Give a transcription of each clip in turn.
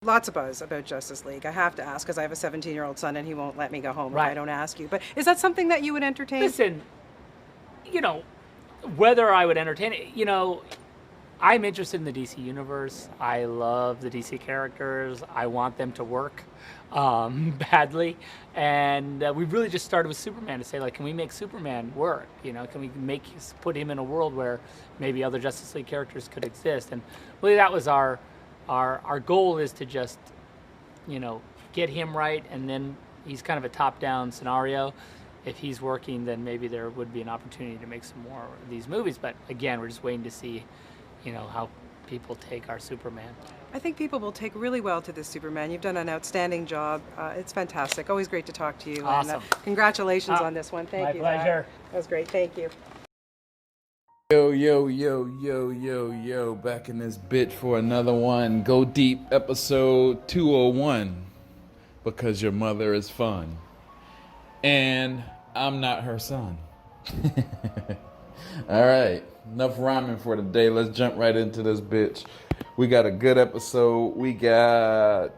Lots of buzz about Justice League. I have to ask because I have a 17-year-old son and he won't let me go home if I don't ask you. But is that something that you would entertain? Listen, whether I would entertain it, I'm interested in the DC universe. I love the DC characters. I want them to work badly. And we've really just started with Superman to say, can we make Superman work? Can we put him in a world where maybe other Justice League characters could exist? And really that was our goal, is to just, get him right, and then he's kind of a top-down scenario. If he's working, then maybe there would be an opportunity to make some more of these movies. But again, we're just waiting to see, how people take our Superman. I think people will take really well to this Superman. You've done an outstanding job. It's fantastic. Always great to talk to you. Awesome. And congratulations on this one. Thank you. My pleasure. That was great. Thank you. Yo, back in this bitch for another one. Go Deep, episode 201, because your mother is fun. And I'm not her son. All right, enough rhyming for today. Let's jump right into this bitch. We got a good episode. We got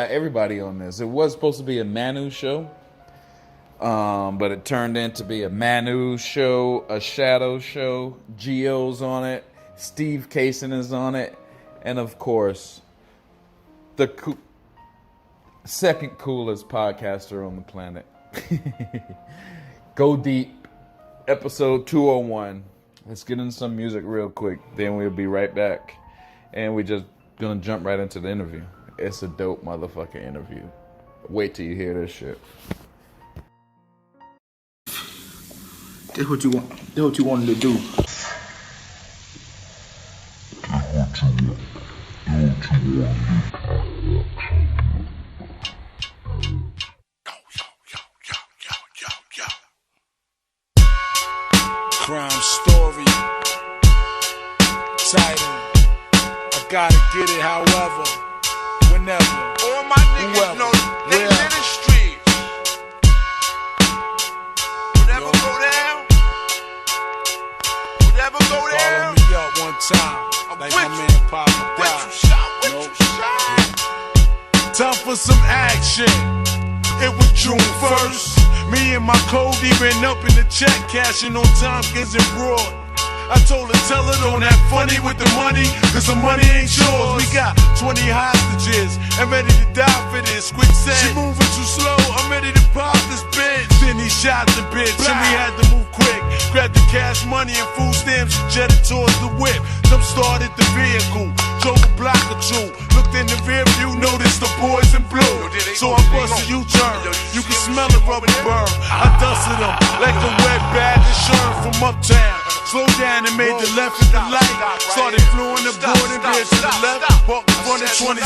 everybody on this. It was supposed to be a Manu show. But it turned into be a Manu show, a Shadow show. Geo's on it. Steve Kasen is on it. And of course, the second coolest podcaster on the planet. Go Deep, episode 201. Let's get into some music real quick. Then we'll be right back. And we're just gonna jump right into the interview. It's a dope motherfucking interview. Wait till you hear this shit. That's what you want. That's what you wanted to do. Crime story. Title. I gotta get it, however, whenever. All my niggas know niggas in the streets. Whatever go down. Whatever go down. Follow me up one time, like my man Papa died. Time for some action. It was June 1st. Me and my Cody ran up in the check, cashing on Tompkins and Broad. I told her, tell her don't act funny with the money, cause the money ain't yours. We got 20 hostages and ready to die for this. Quick said, she moving too slow, I'm ready to pop this bitch. Then he shot the bitch and we had to move quick. Grabbed the cash money and food stamps and jetted towards the whip. Jump started the vehicle, drove a block or two. Looked in the rear view, noticed the boys in blue. So I bust a U-turn, you can smell the rubber burn. I dusted them like a wet bag of shirt from uptown. Slowed down and made the left at the light. Started flowing the board and veered to the left. Walked in front of 27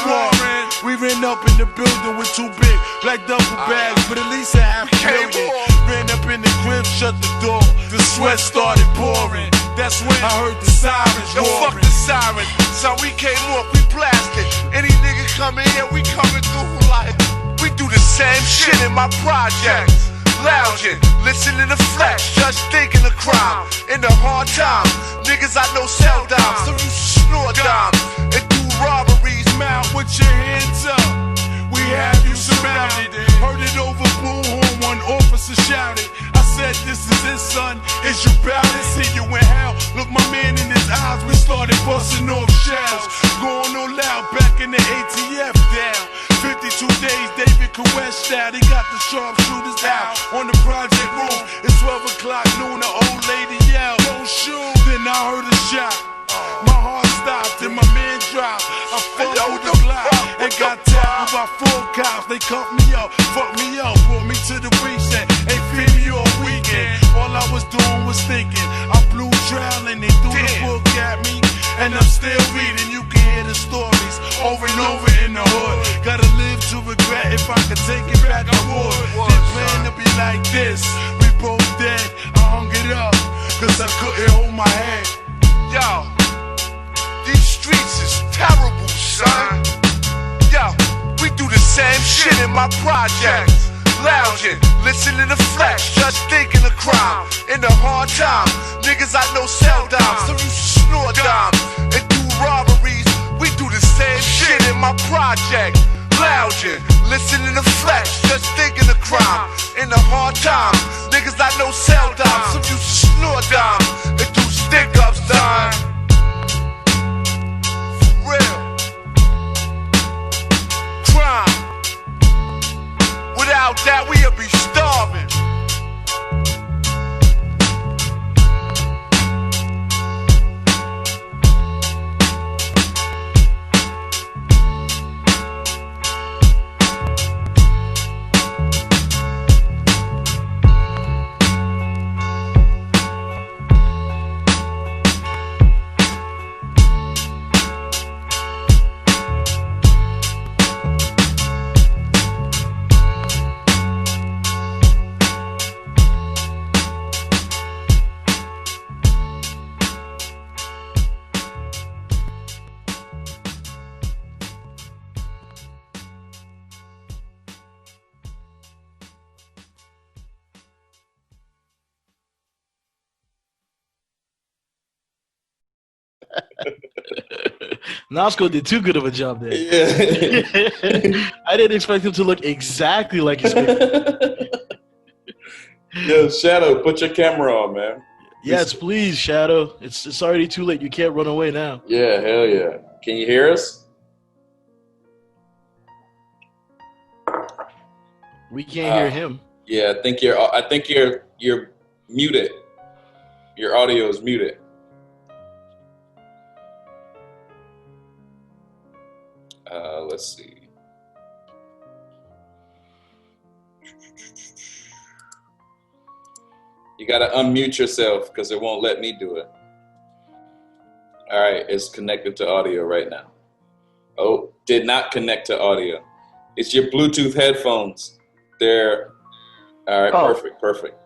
Warren. We ran up in the building with two big black duffel bags, but at least $500,000. Ran up in the crib, shut the door. The sweat started pouring. That's when I heard the sirens roaring. Yo, fuck the sirens. So we came off, we blasted. Any nigga coming here, we coming through like. We do the same shit in my projects. Lounging, listening to flex, just thinking of crime. In the hard times, niggas I know sell dimes, so you snort dimes and do robberies. Mouth with your hands up, we have you surrounded. Heard it over boom horn, one officer shouted. I said, this is his son, is you bout to see you in hell? Look my man in his eyes, we started busting off shells. Going all loud, back in the ATF down. 52 days, David Koresh style. They got the sharpshooters out on the project room. It's 12 o'clock noon, the old lady yelled, don't shoot. Then I heard a shot. My heart stopped and my man dropped. I fucked with the block and got tackled by 4 cops. They cuffed me up, fucked me up, brought me to the precinct. Ain't feed me all weekend. All I was doing was thinking. I blew trial and they threw the book at me. And I'm still reading, you can hear the stories over and over in the hood. Gotta live to regret, if I could take it back I would. Didn't plan to be like this, we both dead. I hung it up, cause I couldn't hold my head. Yo, these streets is terrible, son. Yo, we do the same shit in my projects. Lounging, listening to flex, just thinking of crime. In the hard times, niggas I know sell dimes, so you snort dimes and do robberies. We do the same shit. Nasco did too good of a job there. Yeah. I didn't expect him to look exactly like his picture. Yo, Shadow, put your camera on, man. Yes, please, Shadow. It's already too late. You can't run away now. Yeah, hell yeah. Can you hear us? We can't hear him. Yeah, I think you're muted. Your audio is muted. Let's see. You gotta unmute yourself because it won't let me do it. All right, it's connected to audio right now. Oh, did not connect to audio. It's your Bluetooth headphones. They're all right. Oh. Perfect.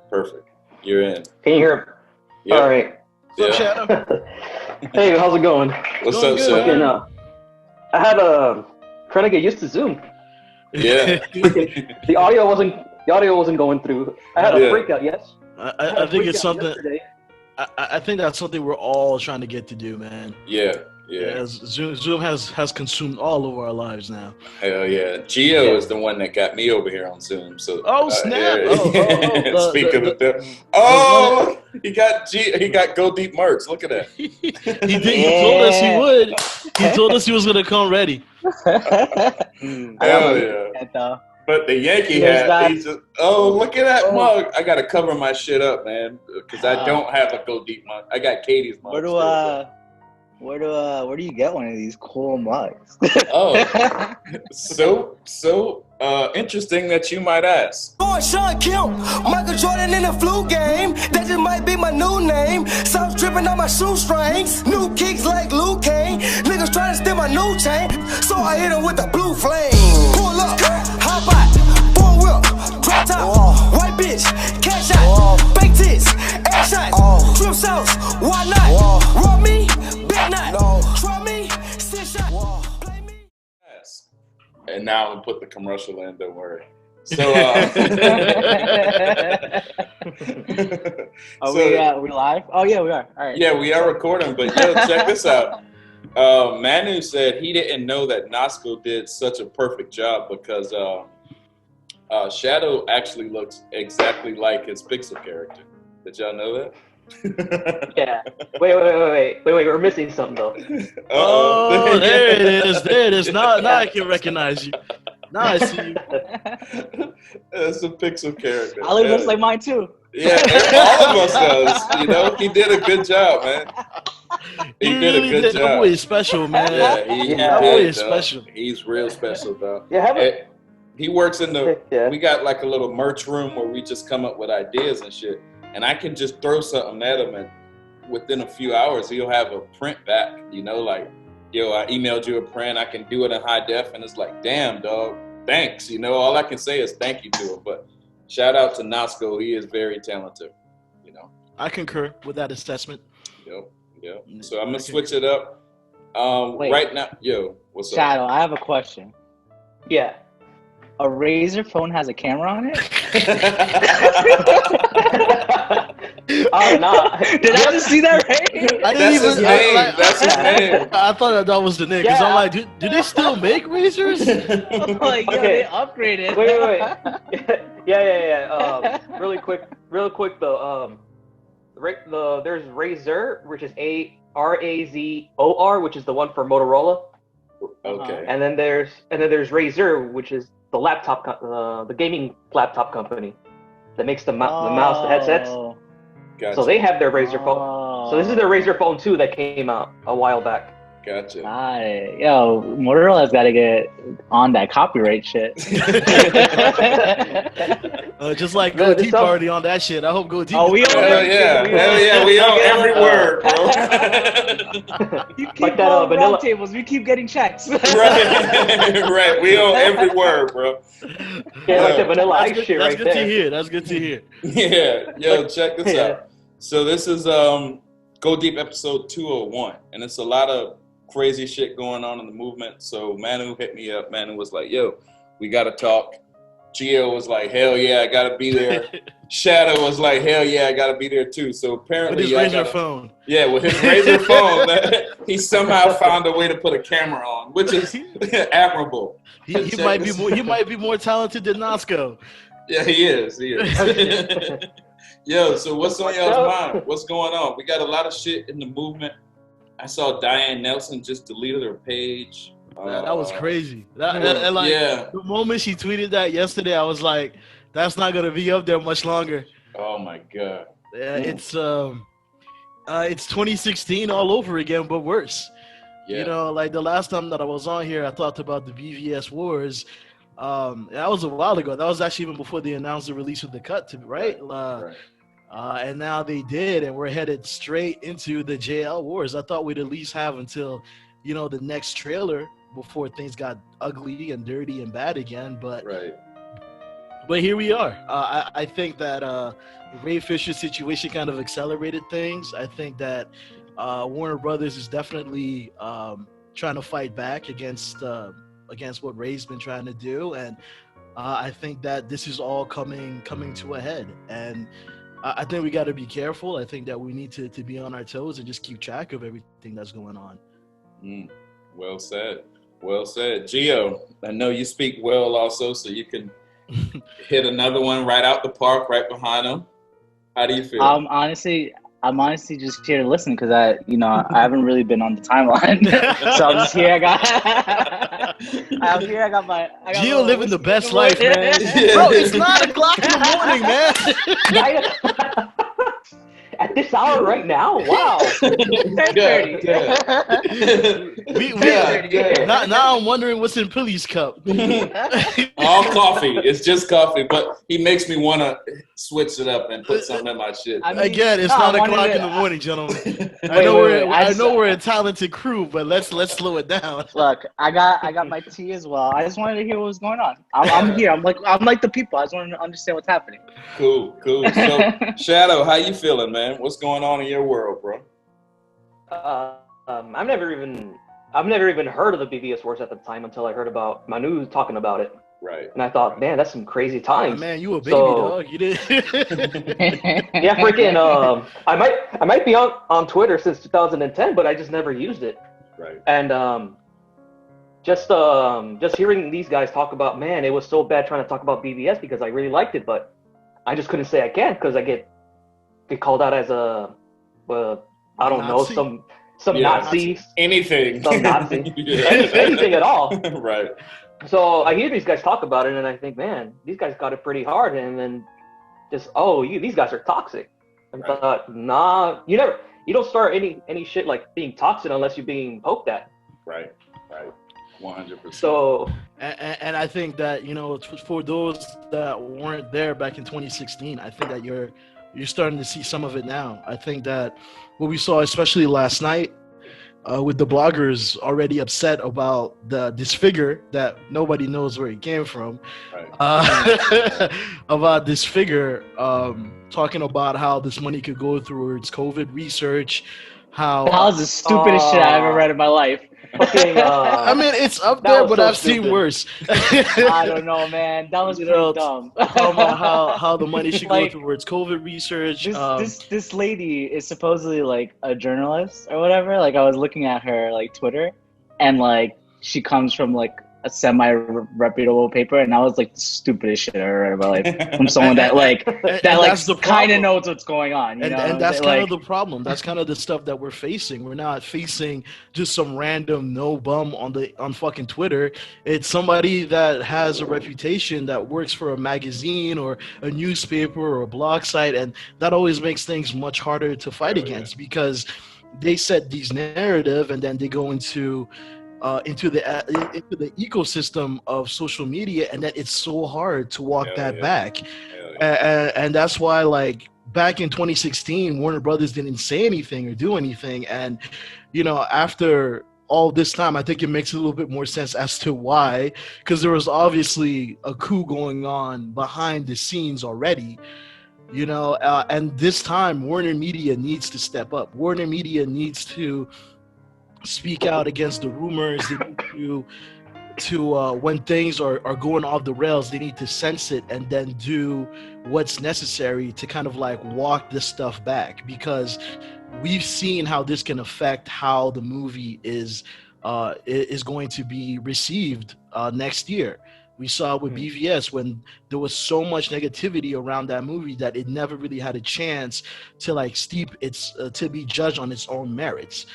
You're in. Can you hear? Yep. All right. What's up, Shadow? Hey, how's it going? What's Going up, good, sir? man. I had trying to get used to Zoom. Yeah. The audio wasn't going through. I had a freak out. Yes. I think it's something. Yesterday. I think that's something we're all trying to get to do, man. Yeah. Zoom has consumed all of our lives now. Hell yeah. Gio is the one that got me over here on Zoom. So Oh, snap. Speak of the devil. Oh, he got Go Deep merch. Look at that. He did. He told us he would. He told us he was gonna come ready. Hell yeah. But the Yankee hat, he's just, look at that mug. I gotta cover my shit up, man, because I don't have a Go Deep mug. I got Katie's mug. Where do you get one of these cool mugs? Oh, so interesting that you might ask. Boy, Sean Kemp, Michael Jordan in the flu game. That just might be my new name. Sounds dripping on my shoestrings. New kicks like Luke Kane. Niggas trying to steal my new chain. So I hit him with the blue flame. Pull up, hop out, four wheel, drop top, white bitch, cash out, fake tits, air shots, drip sauce, why not? Roll me, big knot, try me, sit shot, play me. And now I'm gonna put the commercial in. Don't worry. So, Are we live? Oh yeah, we are. All right. Yeah, we are recording. But yo, check this out. Manu said he didn't know that Nasco did such a perfect job because Shadow actually looks exactly like his Pixel character. Did y'all know that? Yeah. Wait. We're missing something though. Oh, there it is. Now I can recognize you. Now I see you. That's a Pixel character. Ali looks like mine too. Yeah, all of us does. You know, he did a good job, man. He did a good job. That boy is special, man. Yeah, that boy is special. He's real special, though. Yeah, he works in we got like a little merch room where we just come up with ideas and shit. And I can just throw something at him and within a few hours, he'll have a print back, you know, like, yo, I emailed you a print. I can do it in high def. And it's like, damn, dog, thanks. You know, all I can say is thank you to him. But shout out to Nasco. He is very talented, you know. I concur with that assessment. Yep. So I'm going to switch it up. Right now, what's up? Shadow, I have a question. Yeah. A Razer phone has a camera on it? Oh, nah. Did I just see that right? That's his name. I thought that was the name because I'm like, do they still make Razers? I'm like, yo, they upgraded. Wait. Yeah. Really quick though. There's Razer, which is Razor, which is the one for Motorola. Okay. And then there's Razer, which is the laptop, the gaming laptop company that makes the mouse, the headsets. Gotcha. So they have their Razer phone. So this is their Razer phone 2 that came out a while back. Gotcha. Yo, Motorola's got to get on that copyright shit. Just like Go Tea Party on that shit. I hope Go Tea. Oh, we own Hell yeah, we own every word, bro. You keep like on vanilla roundtables, we keep getting checks. right. We own every word, bro. Yeah, like the Vanilla Ice shit right there. That's good to hear. That's good to hear. Yeah, yo, check this out. So this is Go Deep episode 201, and it's a lot of crazy shit going on in the movement. So Manu hit me up. Manu was like, yo, we got to talk. Gio was like, hell yeah, I gotta be there. Shadow was like, hell yeah, I gotta be there too. So apparently, with his Razor phone. Yeah, with his Razor phone, he somehow found a way to put a camera on, which is admirable. He might be more talented than Nasco. Yeah, he is. Yo, so what's on y'all's mind? What's going on? We got a lot of shit in the movement. I saw Diane Nelson just deleted her page. That was crazy. The moment she tweeted that yesterday, I was like, that's not gonna be up there much longer. Oh my god. Yeah, it's 2016 all over again, but worse. Yeah. You know, like the last time that I was on here, I talked about the BVS wars. That was a while ago. That was actually even before they announced the release of the cut, right? And now they did, and we're headed straight into the JL wars. I thought we'd at least have until, the next trailer before things got ugly and dirty and bad again. But here we are. I think that the Ray Fisher situation kind of accelerated things. I think that Warner Brothers is definitely trying to fight back against what Ray's been trying to do, and I think that this is all coming to a head. And I think we got to be careful. I think that we need to be on our toes and just keep track of everything that's going on. Well said. Well said. Gio, I know you speak well also, so you can hit another one right out the park, right behind them. How do you feel? I'm honestly just here to listen because I haven't really been on the timeline, so I'm just here. I'm here. I got Gio living the best life, man. Bro, it's 9 o'clock in the morning, man. At this hour right now? Wow. 10:30. Now I'm wondering what's in Pilly's cup. All coffee. It's just coffee, but he makes me want to switch it up and put something in my shit. Again, it's 9 o'clock in the morning, gentlemen. I know we're a talented crew, but let's slow it down. Look, I got my tea as well. I just wanted to hear what was going on. I'm here. I'm like the people. I just wanted to understand what's happening. Cool. So, Shadow, how you feeling, man? What's going on in your world, bro? I've never even heard of the BVS wars at the time until I heard about Manu talking about it. Right. And I thought, man, that's some crazy times. Man, you a baby dog. You did. Yeah, freaking. I might be on Twitter since 2010, but I just never used it. Right. And just hearing these guys talk about, man, it was so bad trying to talk about BVS because I really liked it, but I just couldn't say I can't because I get called out as I don't Nazi? know, some Nazi. Anything. Some Nazi. Anything at all. Right. So I hear these guys talk about it and I think, man, these guys got it pretty hard, and then just, these guys are toxic. And I thought, nah, you don't start any shit like being toxic unless you're being poked at. Right. 100%. So, and I think that, for those that weren't there back in 2016, I think that you're starting to see some of it now. I think that what we saw, especially last night, with the bloggers already upset about this figure that nobody knows where he came from, about this figure talking about how this money could go towards COVID research. That was the stupidest shit I ever read in my life. I mean, it's up there, but I've seen worse. I don't know, man. That was pretty dumb. Talking about how the money should go towards COVID research. This lady is supposedly like a journalist or whatever. Like I was looking at her like Twitter, and like she comes from like a semi-reputable paper, and that was like the stupidest shit I ever read about life from someone that kind of knows what's going on. And that's kind of the problem. That's kind of the stuff that we're facing. We're not facing just some random no bum on fucking Twitter. It's somebody that has a reputation, that works for a magazine or a newspaper or a blog site, and that always makes things much harder to fight against because they set these narrative and then they go into the ecosystem of social media, and that it's so hard to walk back. And that's why, like, back in 2016, Warner Brothers didn't say anything or do anything. And, after all this time, I think it makes a little bit more sense as to why, because there was obviously a coup going on behind the scenes already. And this time, Warner Media needs to step up. Warner Media needs to speak out against the rumors. They need to when things are going off the rails, they need to sense it and then do what's necessary to kind of like walk this stuff back, because we've seen how this can affect how the movie is going to be received next year. We saw with BVS when there was so much negativity around that movie that it never really had a chance to like to be judged on its own merits.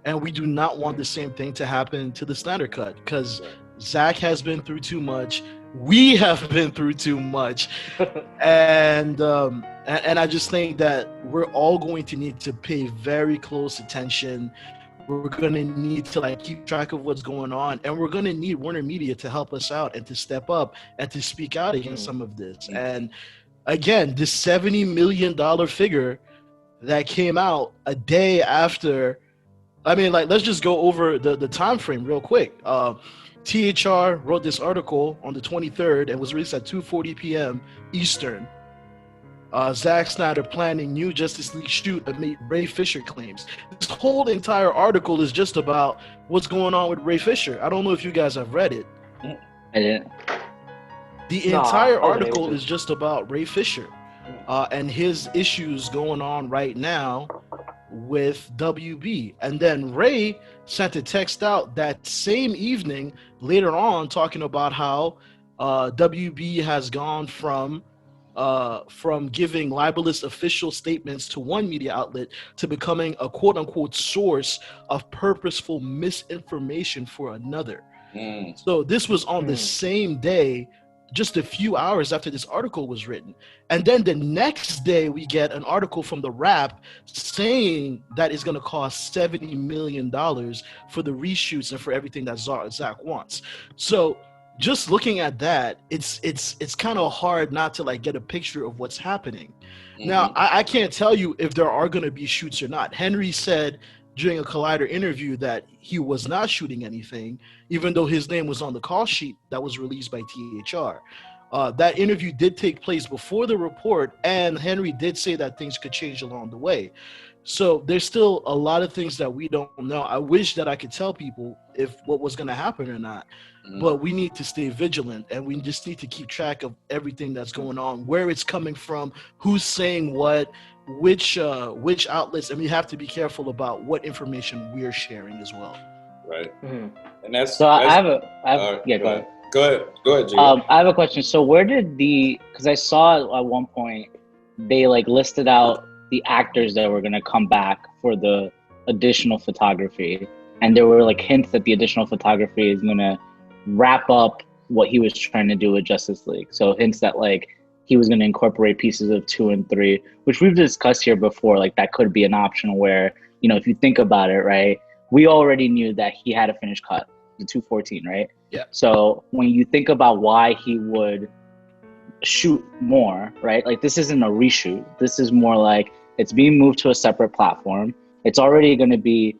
And we do not want the same thing to happen to the Snyder Cut, because Zach has been through too much. We have been through too much. And I just think that we're all going to need to pay very close attention. We're going to need to like keep track of what's going on, and we're going to need Warner Media to help us out and to step up and to speak out against some of this. And again, this $70 million figure that came out a day after, I mean, like, let's just go over the time frame real quick. THR wrote this article on the 23rd and was released at 2:40 p.m. Eastern. Zack Snyder planning new Justice League shoot amid Ray Fisher claims. This whole entire article is just about what's going on with Ray Fisher. I don't know if you guys have read it. I didn't. The entire article is just about Ray Fisher and his issues going on right now with WB. And then Ray sent a text out that same evening later on talking about how WB has gone from giving libelous official statements to one media outlet to becoming a quote-unquote source of purposeful misinformation for another. So this was on the same day, just a few hours after this article was written. And then the next day we get an article from the Wrap saying that it's going to cost $70 million for the reshoots and for everything that Zach wants. So just looking at that, it's kind of hard not to like get a picture of what's happening. Now, I can't tell you if there are going to be shoots or not. Henry said during a Collider interview that he was not shooting anything, even though his name was on the call sheet that was released by THR. That interview did take place before the report, and Henry did say that things could change along the way. So there's still a lot of things that we don't know. I wish that I could tell people if what was going to happen or not. But we need to stay vigilant, and we just need to keep track of everything that's going on, where it's coming from, who's saying what, which outlets, and we have to be careful about what information we're sharing as well. Right. And that's so. That's, I have yeah. Go ahead. Go ahead, Gio. I have a question. So where did because I saw at one point they like listed out the actors that were going to come back for the additional photography, and there were like hints that the additional photography is going to wrap up what he was trying to do with Justice League. So hints that like he was going to incorporate pieces of 2 and 3, which we've discussed here before. Like that could be an option where, you know, if you think about it, right, we already knew that he had a finished cut, the 214, right? Yeah. So when you think about why he would shoot more, right? Like this isn't a reshoot. This is more like it's being moved to a separate platform. It's already going to be,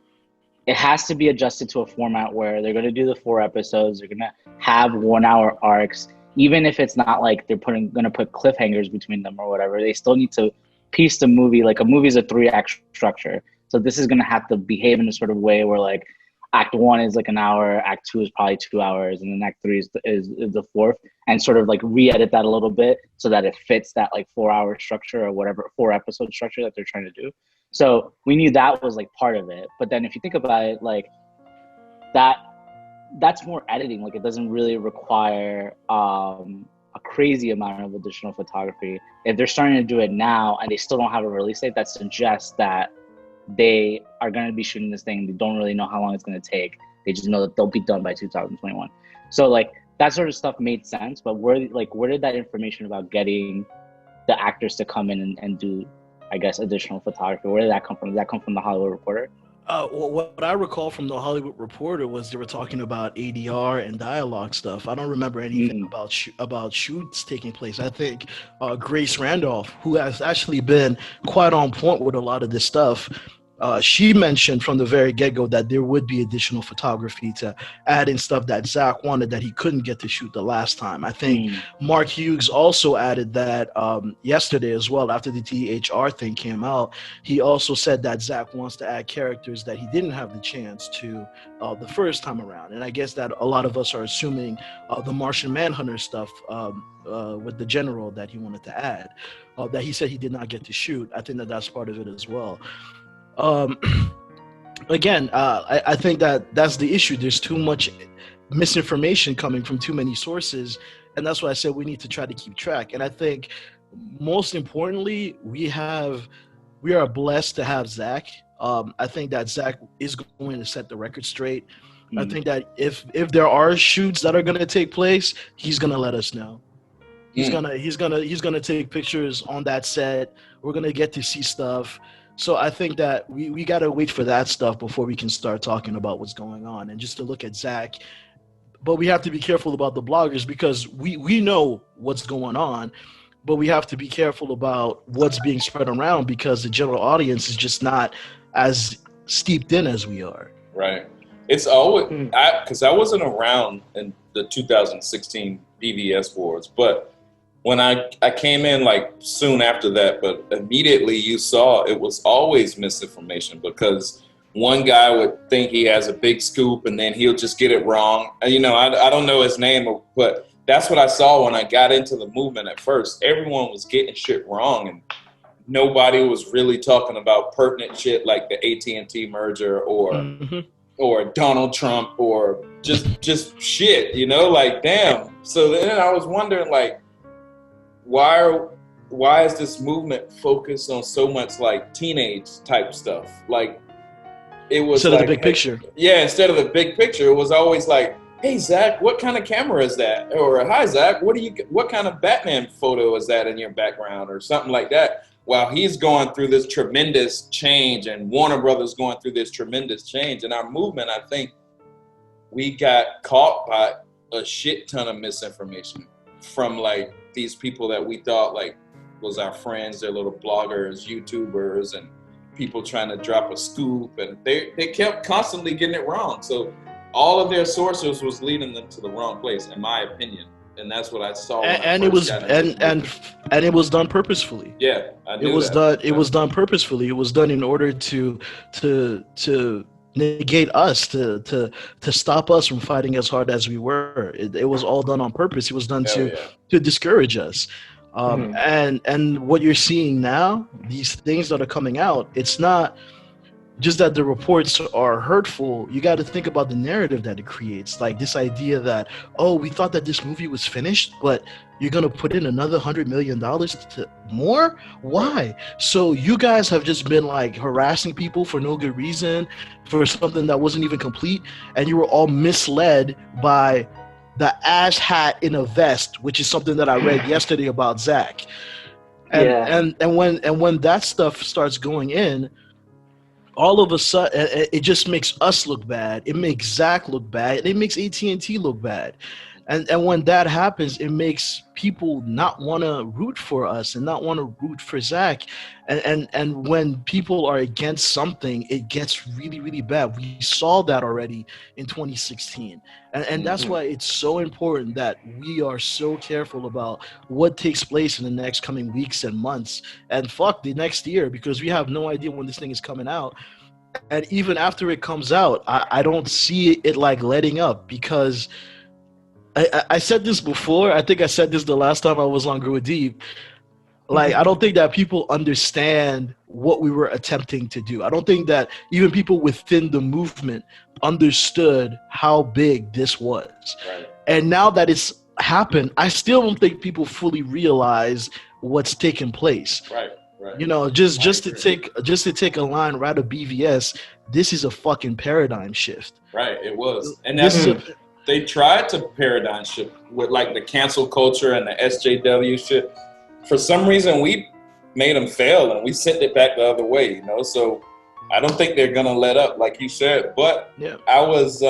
it has to be adjusted to a format where they're going to do the 4 episodes. They're going to have 1-hour arcs, even if it's not like they're going to put cliffhangers between them or whatever. They still need to piece the movie. Like a movie is a 3-act structure. So this is going to have to behave in a sort of way where like act 1 is like an hour, act 2 is probably 2 hours, and then act 3 is the 4th, and sort of like re-edit that a little bit so that it fits that like 4-hour structure or whatever 4-episode structure that they're trying to do. So we knew that was like part of it. But then if you think about it, like that's more editing. Like it doesn't really require a crazy amount of additional photography. If they're starting to do it now and they still don't have a release date, that suggests that they are going to be shooting this thing. They don't really know how long it's going to take. They just know that they'll be done by 2021. So like that sort of stuff made sense. But where did that information about getting the actors to come in and do, I guess, additional photography, where did that come from? Did that come from the Hollywood Reporter? Well, what I recall from the Hollywood Reporter was they were talking about ADR and dialogue stuff. I don't remember anything about shoots taking place. I think Grace Randolph, who has actually been quite on point with a lot of this stuff, she mentioned from the very get-go that there would be additional photography to add in stuff that Zach wanted that he couldn't get to shoot the last time. I think Mark Hughes also added that yesterday as well, after the THR thing came out. He also said that Zach wants to add characters that he didn't have the chance to the first time around. And I guess that a lot of us are assuming the Martian Manhunter stuff with the general that he wanted to add, that he said he did not get to shoot. I think that that's part of it as well. Again, I think that that's the issue. There's too much misinformation coming from too many sources, and that's why I said we need to try to keep track. And I think most importantly, we are blessed to have Zach. I think that Zach is going to set the record straight. I think that if there are shoots that are going to take place, he's going to let us know. He's gonna take pictures on that set. We're gonna get to see stuff. So I think that we gotta wait for that stuff before we can start talking about what's going on. And just to look at Zach, but we have to be careful about the bloggers because we know what's going on, but we have to be careful about what's being spread around because the general audience is just not as steeped in as we are. Right. It's always because I wasn't around in the 2016 BVS Wars, but when I came in like soon after that, but immediately you saw it was always misinformation because one guy would think he has a big scoop and then he'll just get it wrong. You know, I don't know his name, but that's what I saw when I got into the movement at first. Everyone was getting shit wrong and nobody was really talking about pertinent shit like the AT&T merger or Donald Trump or just shit, you know, like damn. So then I was wondering like, why is this movement focused on so much like teenage type stuff? Like it was instead of the big picture. Yeah, instead of the big picture, it was always like, hey Zach, what kind of camera is that? Or hi Zach, what kind of Batman photo is that in your background or something like that? While he's going through this tremendous change and Warner Brothers going through this tremendous change in our movement, I think we got caught by a shit ton of misinformation from like these people that we thought like was our friends, they're little bloggers, YouTubers, and people trying to drop a scoop, and they kept constantly getting it wrong. So all of their sources was leading them to the wrong place, in my opinion. And that's what I saw. And it was and it was done purposefully. Yeah, I knew It was done purposefully. It was done in order to negate us, to stop us from fighting as hard as we were. It was all done on purpose. It was done to discourage us. And what you're seeing now, these things that are coming out, it's not just that the reports are hurtful. You got to think about the narrative that it creates. Like this idea that, oh, we thought that this movie was finished, but you're going to put in another $100 million to more? Why? So you guys have just been like harassing people for no good reason, for something that wasn't even complete. And you were all misled by the ash hat in a vest, which is something that I read yesterday about Zach. And when that stuff starts going in, all of a sudden, it just makes us look bad. It makes Zach look bad. And it makes AT&T look bad. And when that happens, it makes people not want to root for us and not want to root for Zach. And when people are against something, it gets really, really bad. We saw that already in 2016. And that's why it's so important that we are so careful about what takes place in the next coming weeks and months. And fuck the next year, because we have no idea when this thing is coming out. And even after it comes out, I don't see it like letting up, because I said this before. I think I said this the last time I was on Grow Deep. Like, I don't think that people understand what we were attempting to do. I don't think that even people within the movement understood how big this was. Right. And now that it's happened, I still don't think people fully realize what's taking place. Right. Right. You know, just to take a line right of BVS, this is a fucking paradigm shift. Right. It was, and that's they tried to paradigm shift with like the cancel culture and the SJW shit. For some reason, we made them fail and we sent it back the other way, you know? So I don't think they're going to let up, like you said. But I was,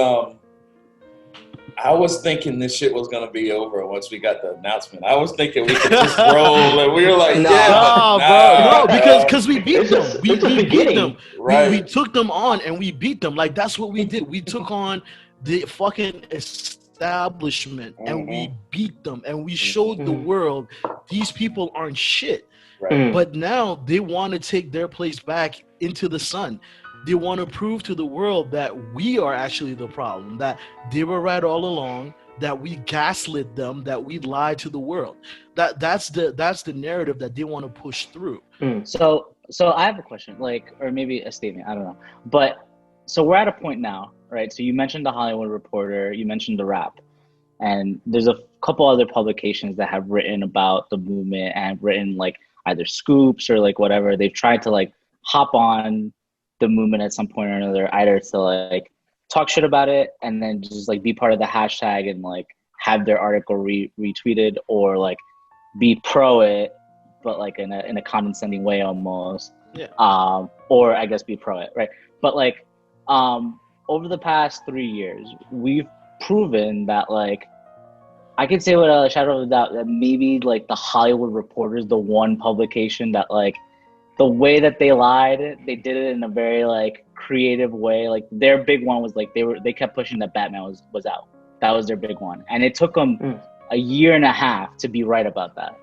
I was thinking this shit was gonna be over once we got the announcement. I was thinking we could just roll, and we were like, no, because we beat them. We beat them. Right. We took them on and we beat them. Like that's what we did. We took on the fucking establishment and we beat them and we showed the world these people aren't shit. Right. But now they want to take their place back into the sun. They want to prove to the world that we are actually the problem, that they were right all along, that we gaslit them, that we lied to the world. That's the narrative that they want to push through. So I have a question, like, or maybe a statement, I don't know. But so we're at a point now, right? So you mentioned the Hollywood Reporter, you mentioned the Wrap, and there's a couple other publications that have written about the movement and written like either scoops or like whatever. They've tried to like hop on the movement at some point or another, either to like talk shit about it and then just like be part of the hashtag and like have their article retweeted, or like be pro it but like in a condescending way almost. Or I guess be pro it, right? But like over the past 3 years we've proven that, like, I could say without a shadow of a doubt that maybe like the Hollywood Reporter is the one publication that, like, the way that they lied, they did it in a very like creative way. Like their big one was like they kept pushing that Batman was out. That was their big one, and it took them a year and a half to be right about that.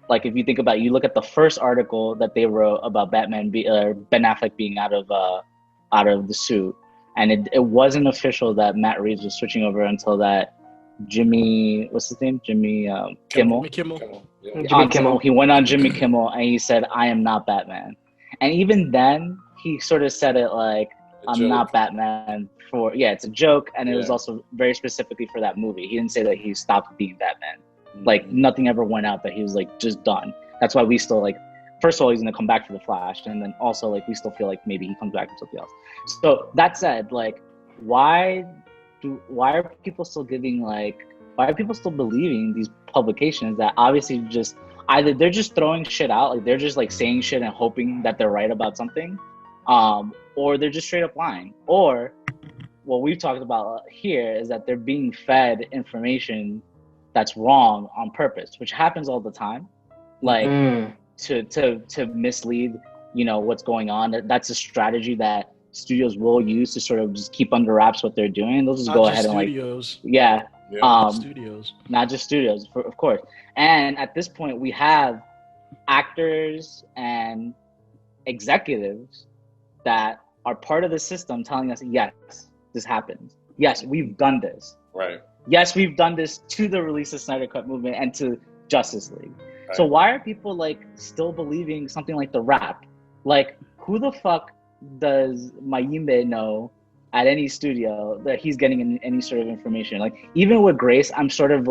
Like if you think about it, you look at the first article that they wrote about Ben Affleck being out of the suit, and it wasn't official that Matt Reeves was switching over until that Jimmy, what's his name? Jimmy Kimmel. Jimmy Kimmel. He went on Jimmy Kimmel and he said, "I am not Batman." And even then, he sort of said it like, "I'm not Batman." It's a joke, and it was also very specifically for that movie. He didn't say that he stopped being Batman. Like nothing ever went out that he was like just done. That's why we still like. First of all, he's gonna come back for the Flash, and then also like we still feel like maybe he comes back for something else. So that said, like, why are people still believing these publications that obviously just either they're just throwing shit out, like they're just like saying shit and hoping that they're right about something, or they're just straight up lying, or what we've talked about here is that they're being fed information that's wrong on purpose, which happens all the time, like to mislead, you know, what's going on. That's a strategy that studios will use to sort of just keep under wraps what they're doing. They'll just go ahead and studios. Studios, not just studios, of course. And at this point, we have actors and executives that are part of the system telling us, yes, this happens. Yes, we've done this. Right. Yes, we've done this to the release of Snyder Cut movement and to Justice League. Right. So why are people like still believing something like the Wrap? Like, who the fuck does Mayimbe know at any studio that he's getting any sort of information? Like, even with Grace, I'm sort of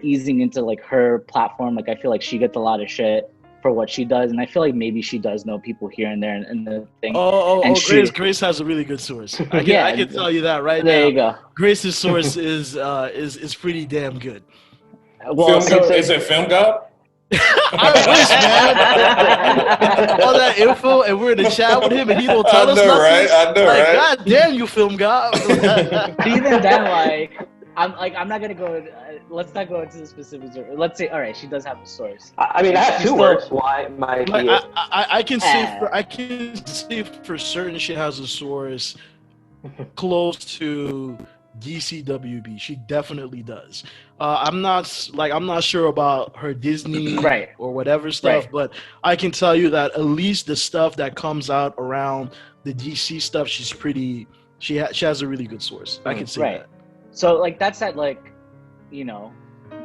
easing into like her platform. Like, I feel like she gets a lot of shit for what she does, and I feel like maybe she does know people here and there and the thing. Grace has a really good source. I can tell you that right now. There you go. Grace's source is pretty damn good. Well, is it Film God? I wish, man. All that info, and we're in the chat with him, and he don't tell us nothing. I know, like, right? God damn, you Film God. Even then, I'm not gonna go. Let's not go into the specifics. Let's say, all right, she does have a source. I mean, I have two words. Why might be it? I can say for certain she has a source close to DCWB. She definitely does. I'm not sure about her Disney or whatever stuff, but I can tell you that at least the stuff that comes out around the DC stuff, she has a really good source. I can say that. So like that's that, like, you know,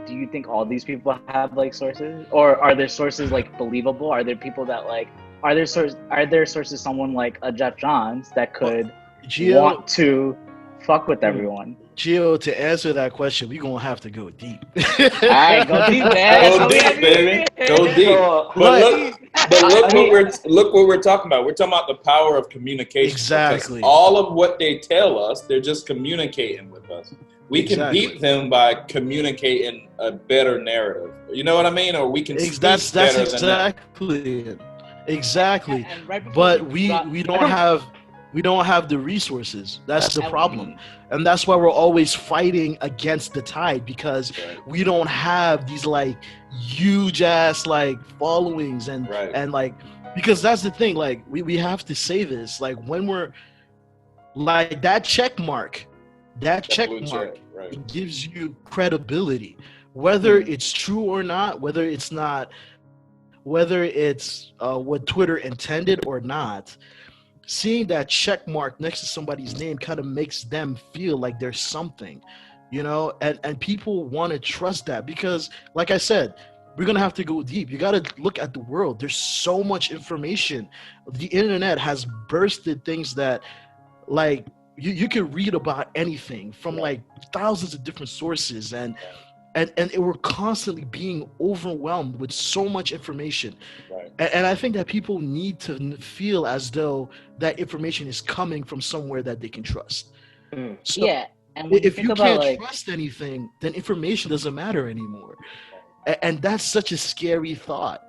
do you think all these people have like sources, or are their sources like believable? Are there people that like are there sources someone like a Jeff Johns that could want to fuck with everyone? Gio, to answer that question, we're gonna have to go deep. All right, go deep, man. Go deep, baby. Go deep. But look what we're talking about. We're talking about the power of communication. Exactly. All of what they tell us, they're just communicating with us. We can beat them by communicating a better narrative. You know what I mean? Or we can speak that's better exactly than them. Exactly. But we don't have We don't have the resources. That's the problem. And that's why we're always fighting against the tide, because we don't have these like huge ass like followings and like, because that's the thing, like we have to say this, like when we're like that check mark it gives you credibility, whether it's true or not, whether it's what Twitter intended or not. Seeing that check mark next to somebody's name kind of makes them feel like there's something, you know, and people want to trust that, because like I said, we're going to have to go deep. You got to look at the world. There's so much information. The internet has bursted things that like you can read about anything from like thousands of different sources, and we're constantly being overwhelmed with so much information. And I think that people need to feel as though that information is coming from somewhere that they can trust. So and if you can't trust anything, then information doesn't matter anymore. And that's such a scary thought.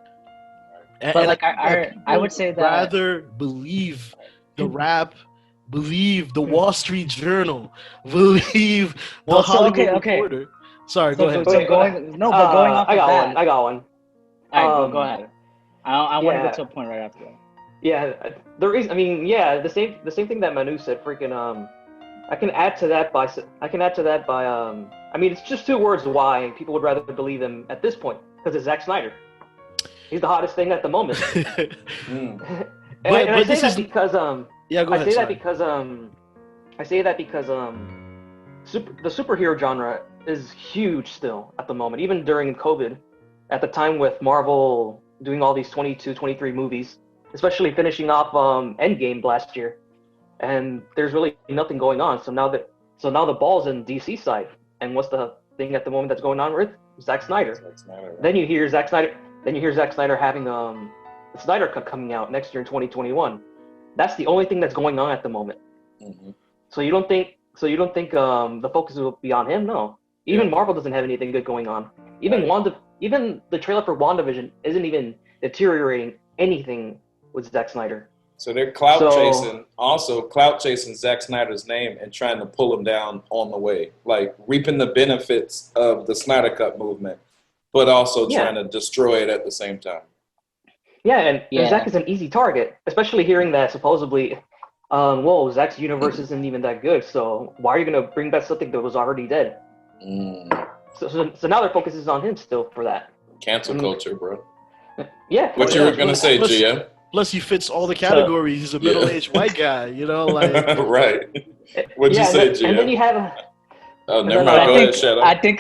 But like I would say that rather believe the rap, believe the Wall Street Journal, believe the Hollywood Reporter. Sorry, go ahead. Going off I of that. I got one. All right, go ahead. I want to get to a point right after that. Yeah, the reason, I mean, the same thing that Manu said. Freaking, I can add to that by, I mean, it's just two words why people would rather believe him at this point, because it's Zack Snyder. He's the hottest thing at the moment. I say that because the superhero genre is huge still at the moment, even during COVID, at the time with Marvel doing all these 22, 23 movies, especially finishing off Endgame last year, and there's really nothing going on. So now the ball's in DC side, and what's the thing at the moment that's going on with Zack Snyder? Right. Then you hear Zack Snyder having the Snyder Cut coming out next year in 2021. That's the only thing that's going on at the moment. So you don't think the focus will be on him? No. Even Marvel doesn't have anything good going on. Even the trailer for WandaVision isn't even deteriorating anything with Zack Snyder. So they're clout chasing Zack Snyder's name and trying to pull him down on the way, like reaping the benefits of the Snyder Cut movement, but also trying to destroy it at the same time. And Zack is an easy target, especially hearing that supposedly, Zack's universe isn't even that good. So why are you going to bring back something that was already dead? So now their focus is on him still for that. Cancel culture, bro. Yeah. What you were going to say, GM? Plus, he fits all the categories. He's a middle-aged white guy, you know, like. Right. What'd you say, GM? And then you have. Oh, never mind. Go ahead, shut up. I think.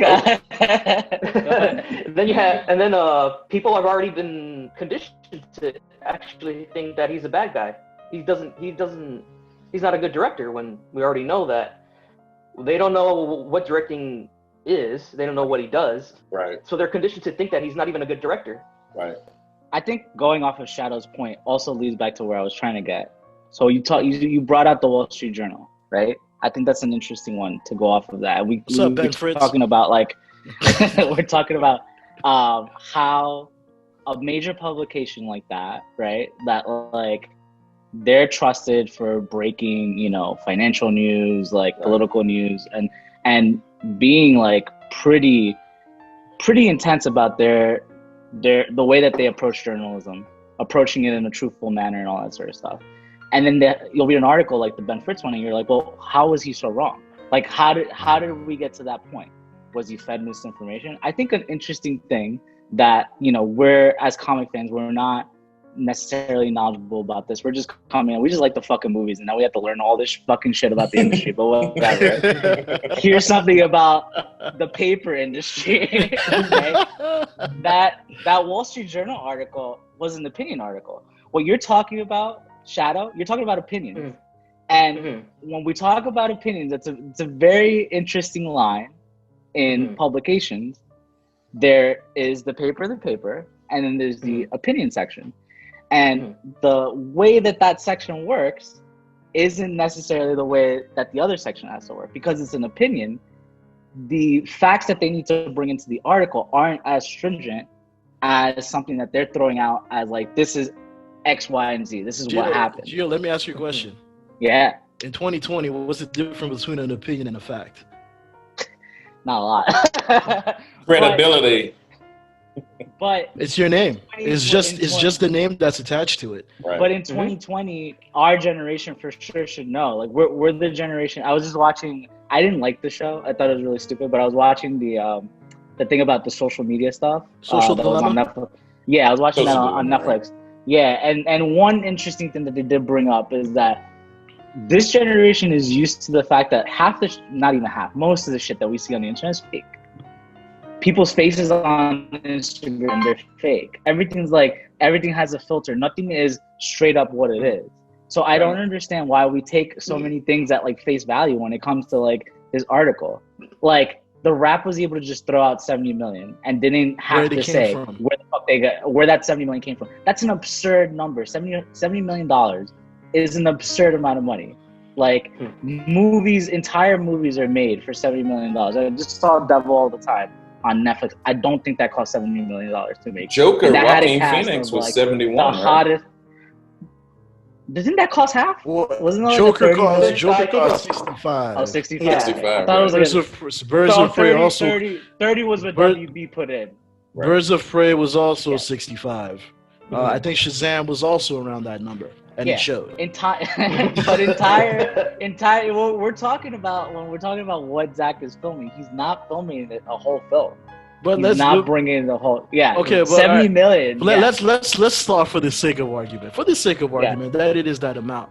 then people have already been conditioned to actually think that he's a bad guy. He's not a good director, when we already know that. They don't know what directing is. They don't know what he does. Right. So they're conditioned to think that he's not even a good director. Right. I think going off of Shadow's point also leads back to where I was trying to get. So you brought out the Wall Street Journal, right? I think that's an interesting one to go off of that. We're talking about like we're talking about how a major publication like that, right? That like they're trusted for breaking, you know, financial news, like political news, and being like pretty intense about the way that they approach journalism, approaching it in a truthful manner and all that sort of stuff. And then you'll read an article like the Ben Fritz one, and you're like, well, how was he so wrong? Like, how did we get to that point? Was he fed misinformation? I think an interesting thing that, you know, we're, as comic fans, we're not necessarily knowledgeable about this. We're just coming in, we just like the fucking movies, and now we have to learn all this fucking shit about the industry, but whatever. Right? Here's something about the paper industry. Okay? That Wall Street Journal article was an opinion article. What you're talking about, Shadow, you're talking about opinions. And when we talk about opinions, it's a very interesting line in publications. There is the paper, and then there's the opinion section. And the way that section works isn't necessarily the way that the other section has to work. Because it's an opinion, the facts that they need to bring into the article aren't as stringent as something that they're throwing out as like, this is X, Y, and Z. This is what happened. Gio, let me ask you a question. Yeah. In 2020, what's the difference between an opinion and a fact? Not a lot. Credibility. But it's your name. It's just the name that's attached to it. Right. But in 2020, our generation for sure should know. Like we're the generation. I was just watching. I didn't like the show. I thought it was really stupid. But I was watching the thing about the social media stuff. Social that was on Netflix. Yeah, I was watching that on Netflix. Yeah, and one interesting thing that they did bring up is that this generation is used to the fact that not even half, most of the shit that we see on the internet is fake. People's faces on Instagram, they're fake. Everything has a filter. Nothing is straight up what it is. So I don't understand why we take so many things at like face value when it comes to like this article. Like the Rap was able to just throw out 70 million and didn't have to say where that 70 million came from. That's an absurd number. $70 million is an absurd amount of money. Like entire movies are made for $70 million. I just saw Devil All the Time on Netflix. I don't think that cost $70 million to make. Joker, Joaquin Phoenix was 71. The hottest. Didn't that cost half? Wasn't that Joker cost 65. Oh, 65. Yeah. 65. I thought it was Birds of Prey also. 30 was what WB put in. Right. Birds of Prey was also 65. I think Shazam was also around that number, and it showed. Well, we're talking about when we're talking about what Zach is filming. He's not filming a whole film. But he's not bringing the whole. Yeah. Okay. But 70 million. Let's start for the sake of argument. For the sake of argument, that it is that amount.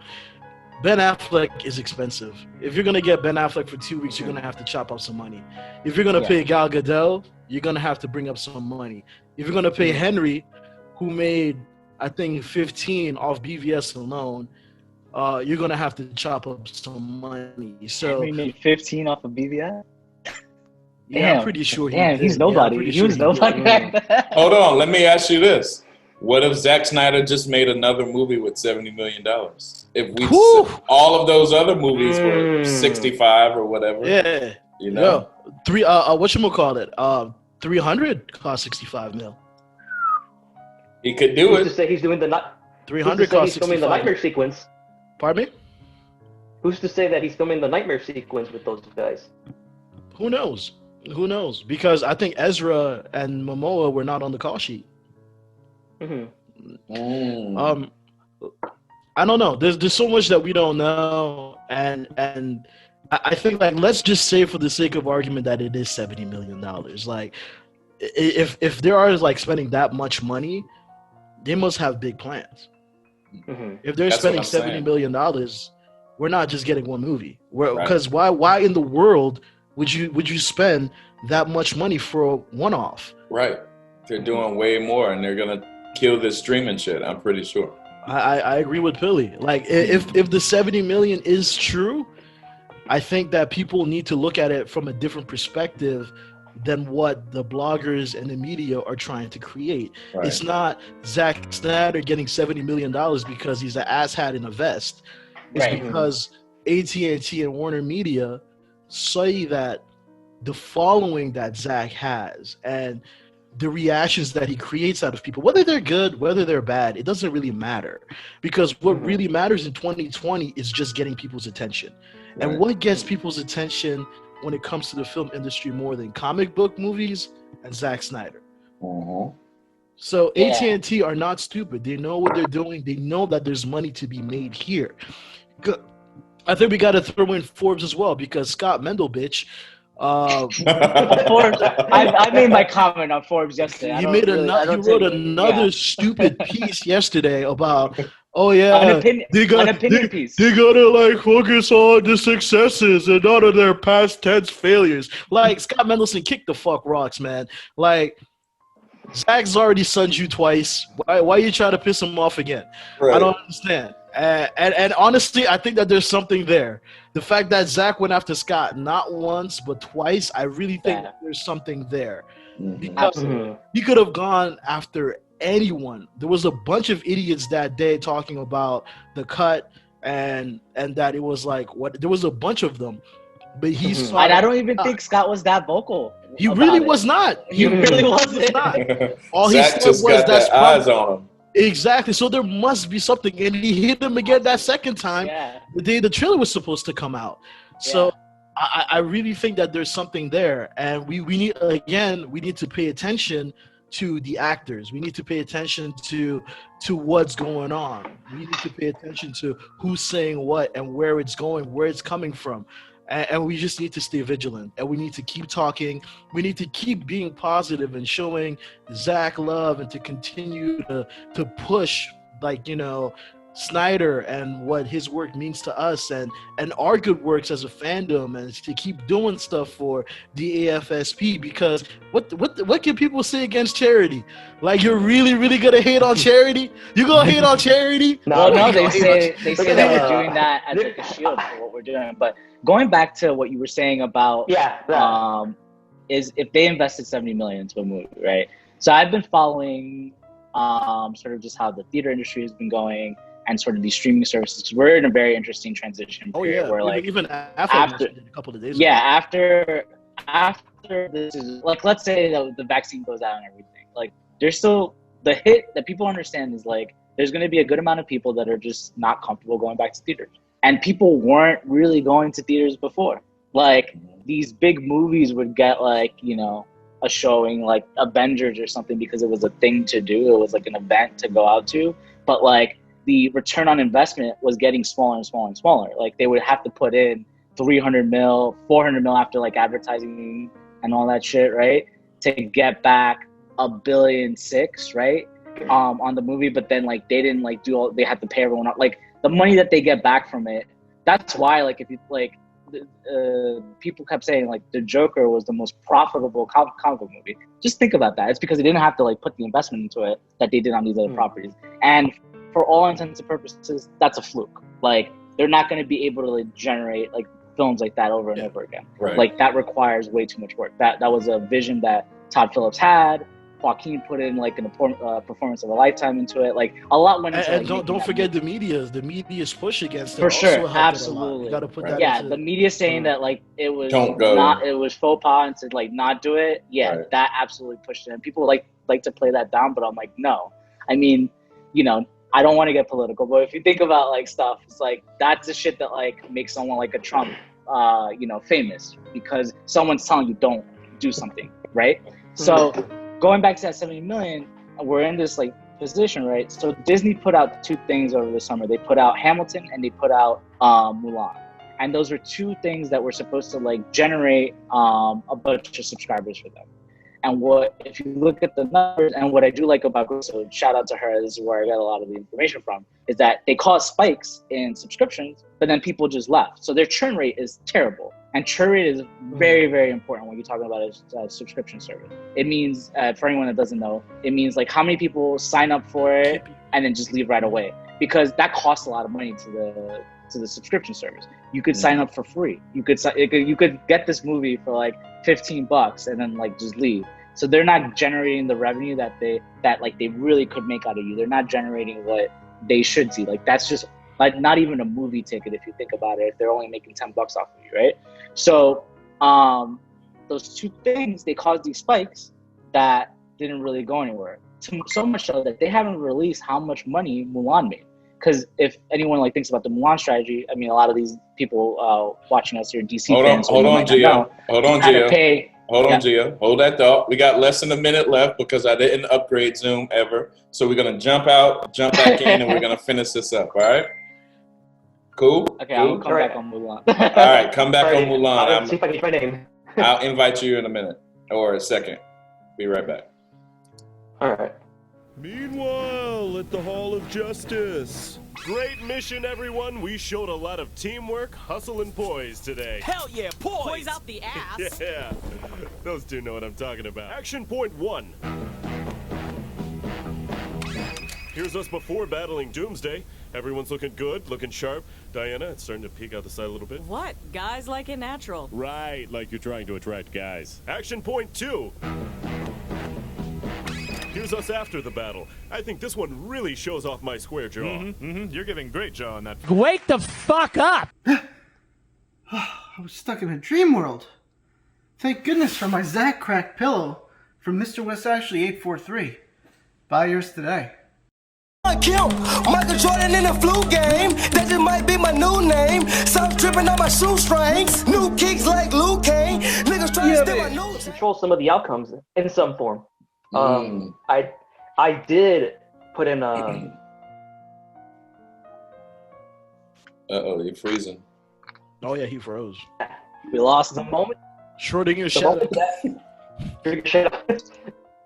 Ben Affleck is expensive. If you're gonna get Ben Affleck for 2 weeks, you're gonna have to chop up some money. If you're gonna pay Gal Gadot, you're gonna have to bring up some money. If you're gonna pay Henry, who made I think 15 off BVS alone, you're gonna have to chop up some money. So Henry made 15 off of BVS. Yeah, I'm pretty sure he's nobody. He was nobody. Hold on, let me ask you this. What if Zack Snyder just made another movie with $70 million? If all of those other movies were 65 or whatever. Yeah. You know? Whatchamacallit? 300 cost 65 mil. He could do it. Who's to say he's doing the 300 cost 65. He's filming the nightmare sequence. Pardon me? Who's to say that he's filming the nightmare sequence with those guys? Who knows? Because I think Ezra and Momoa were not on the call sheet. Mm-hmm. I don't know. There's so much that we don't know, and I think like let's just say for the sake of argument that it is $70 million. Like, if they are like spending that much money, they must have big plans. Mm-hmm. If they're spending $70 million, we're not just getting one movie. Because why in the world would you spend that much money for a one-off? Right. They're doing way more, and they're gonna kill this streaming shit. I'm pretty sure. I agree with Billy. Like, if the 70 million is true, I think that people need to look at it from a different perspective than what the bloggers and the media are trying to create. Right. It's not Zack Snyder getting $70 million because he's an asshat in a vest. It's because AT&T and Warner Media say that the following that Zack has and the reactions that he creates out of people, whether they're good, whether they're bad, it doesn't really matter. Because what really matters in 2020 is just getting people's attention. Right. And what gets people's attention when it comes to the film industry more than comic book movies and Zack Snyder. So AT&T are not stupid. They know what they're doing. They know that there's money to be made here. I think we got to throw in Forbes as well, because Scott Mendel, bitch. Forbes. I made my comment on Forbes yesterday. He wrote another stupid piece yesterday about, an opinion piece. They gotta like focus on the successes and none of their past tense failures. Like, Scott Mendelson, kick the fuck rocks, man. Like, Zach's already sunned you twice. Why you try to piss him off again? Right. I don't understand. And honestly, I think that there's something there. The fact that Zach went after Scott not once but twice, I really think that there's something there. Because he could have gone after anyone. There was a bunch of idiots that day talking about the cut and that it was like there was a bunch of them. But he saw I don't even think Scott was that vocal. He really was not. He really wasn't. All he said was that's eyes on him. Exactly. So there must be something, and he hit him again that second time. Yeah. The day the trailer was supposed to come out. So I really think that there's something there, and we need to pay attention to the actors. We need to pay attention to what's going on. We need to pay attention to who's saying what and where it's going, where it's coming from. And we just need to stay vigilant, and we need to keep talking. We need to keep being positive and showing Zach love, and to continue to push, like, you know, Snyder and what his work means to us, and our good works as a fandom, and to keep doing stuff for the AFSP. Because what can people say against charity? Like, you're really gonna hate on charity? You gonna hate on charity? No, they say that we're doing that as like a shield for what we're doing. But going back to what you were saying about is if they invested $70 million into a movie, right? So I've been following sort of just how the theater industry has been going, and sort of these streaming services. We're in a very interesting transition period where, like, even after a couple of days ago. after this is, like, let's say that the vaccine goes out and everything, like, there's still the hit that people understand is, like, there's going to be a good amount of people that are just not comfortable going back to theaters, and people weren't really going to theaters before. Like, these big movies would get, like, you know, a showing like Avengers or something because it was a thing to do. It was like an event to go out to, but like the return on investment was getting smaller and smaller and smaller. Like, they would have to put in 300 mil, 400 mil after like advertising and all that shit, right? To get back $1.6 billion, right? On the movie. But then, like, they didn't like do all, they had to pay everyone up. Like, the money that they get back from it. That's why, like, if you like, people kept saying like the Joker was the most profitable comic book movie. Just think about that. It's because they didn't have to like put the investment into it that they did on these other properties. And for all intents and purposes, that's a fluke. Like, they're not going to be able to like generate like films like that over and over again. Right. Like, that requires way too much work. That was a vision that Todd Phillips had. Joaquin put in like an performance of a lifetime into it. Like, a lot went into. And don't forget the media's push against it. For sure, also absolutely. You got to put that. Yeah, into, the media saying that like it was it was faux pas and to like not do it. Yeah, right. That absolutely pushed it. And people like to play that down, but I'm like, no. I mean, you know, I don't want to get political, but if you think about like stuff, it's like that's the shit that like makes someone like a Trump, you know, famous, because someone's telling you don't do something, right? So. Going back to that 70 million, we're in this like position, right? So Disney put out two things over the summer. They put out Hamilton and they put out Mulan. And those were two things that were supposed to like generate a bunch of subscribers for them. And if you look at the numbers, and what I do like about Grace, so shout out to her, this is where I got a lot of the information from, is that they caused spikes in subscriptions, but then people just left. So their churn rate is terrible. And churn rate is very, very important when you're talking about a subscription service. It means, for anyone that doesn't know, it means like how many people sign up for it and then just leave right away, because that costs a lot of money to the subscription service. You could sign up for free. You could get this movie for like $15 and then like just leave. So they're not generating the revenue that they really could make out of you. They're not generating what they should see. Like, that's just like not even a movie ticket if you think about it, if they're only making $10 off of you, right? So those two things, they caused these spikes that didn't really go anywhere. So much so that they haven't released how much money Mulan made. Because if anyone like thinks about the Mulan strategy, I mean, a lot of these people watching us here, DC fans. Hold on, Gio. Hold that thought. We got less than a minute left because I didn't upgrade Zoom ever. So we're gonna jump back in, and we're gonna finish this up. All right. Cool. Okay, cool? I'll come back on Mulan. All right, come back on Mulan. See if I can get my name. I'll invite you in a minute or a second. Be right back. All right. Meanwhile, at the Hall of Justice. Great mission, everyone. We showed a lot of teamwork, hustle, and poise today. Hell yeah, poise! Poise out the ass! Yeah, those two know what I'm talking about. Action point 1. Here's us before battling Doomsday. Everyone's looking good, looking sharp. Diana, it's starting to peek out the side a little bit. What? Guys like it natural. Right, like you're trying to attract guys. Action point 2. Here's us after the battle. I think this one really shows off my square jaw. You're giving great jaw on that. Wake the fuck up! I was stuck in a dream world. Thank goodness for my Zach Crack pillow from Mr. West Ashley 843. Buy yours today. Kim, Michael Jordan in the flu game. That just might be my new name. South dripping on my shoestrings. New kicks like Luke Kane. Niggas trying to steal my new. Control some of the outcomes in some form. I did put in you're freezing. Oh yeah, he froze. We lost the him. moment. Schrodinger's shadow.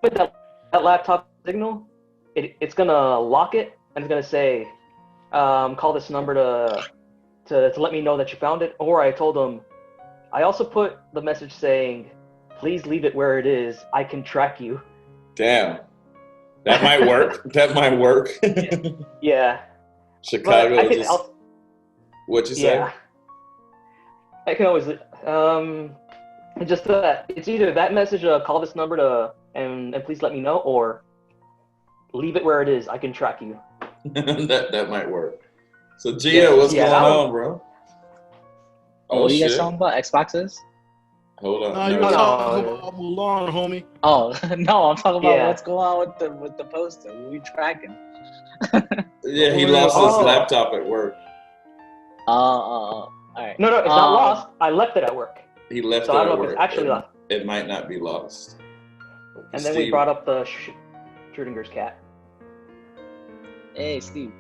With that laptop signal, it's gonna lock it and it's gonna say, call this number to let me know that you found it. Or I told them, I also put the message saying, please leave it where it is. I can track you. Damn. That might work. That might work. Yeah. Chicago just... What'd you say? Yeah. I can always... just that. It's either that message, call this number and please let me know, or leave it where it is. I can track you. that might work. So, Gio, what's going on, bro? What are you guys talking about? Xboxes? Hold on. No, you were talking about Mulan, homie. Oh no, I'm talking about what's going on with the poster. We tracking. Yeah, he lost his laptop at work. All right. No, it's not lost. I left it at work. He left so it I don't at know work. if it's actually lost. It might not be lost. And then we brought up the Schrodinger's cat. Hey, Steve.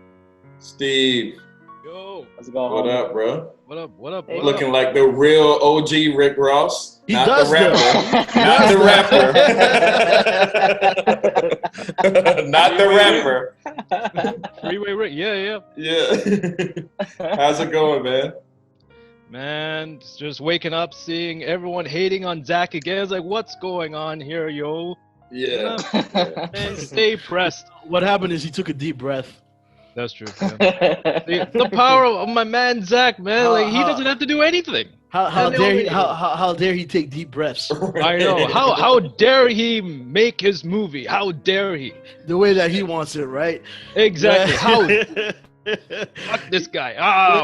Steve. Yo. How's it going? What up, bro? What up? What up? Looking like the real OG Rick Ross. He not does the rapper. Not the rapper. Not the rapper. Freeway Rick. Yeah. How's it going, man? Man, just waking up, seeing everyone hating on Zach again. It's like, what's going on here, yo? Yeah. Man, stay pressed. What happened is he took a deep breath. That's true. Yeah. the power of my man Zach, man. He doesn't have to do anything. How dare he take deep breaths? I know. How dare he make his movie? How dare he? The way that he wants it, right? Exactly. How? Fuck this guy.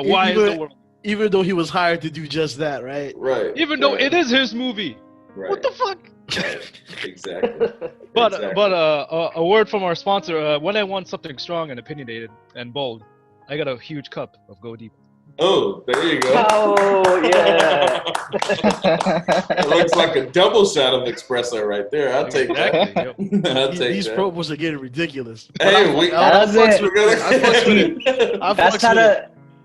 Why is the world? Even though he was hired to do just that, right? Right. Even though it is his movie. Right. What the fuck? Exactly. But a word from our sponsor. When I want something strong and opinionated and bold, I got a huge cup of Go Deep. Oh, there you go. Oh yeah. It looks like a double shot of espresso right there. I'll take that. I'll take These that. promos are getting ridiculous. Hey,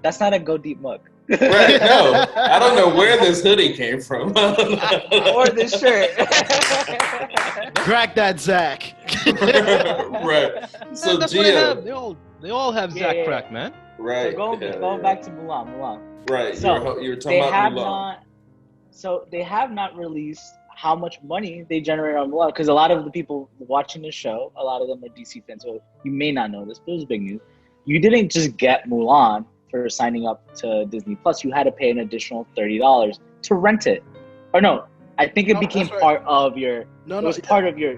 That's not a Go Deep mug. Right, no. I don't know where this hoodie came from. Or this shirt. Crack that Zach. Right. So that's what they have. They all have Zach crack, man. Right. So going back to Mulan. Right. So you were talking about Mulan. So they have not released how much money they generate on Mulan, because a lot of the people watching the show, a lot of them are DC fans. So you may not know this, but it was big news. You didn't just get Mulan for signing up to Disney Plus. You had to pay an additional $30 to rent it. Or no, I think it became part of your. No, it was part of your.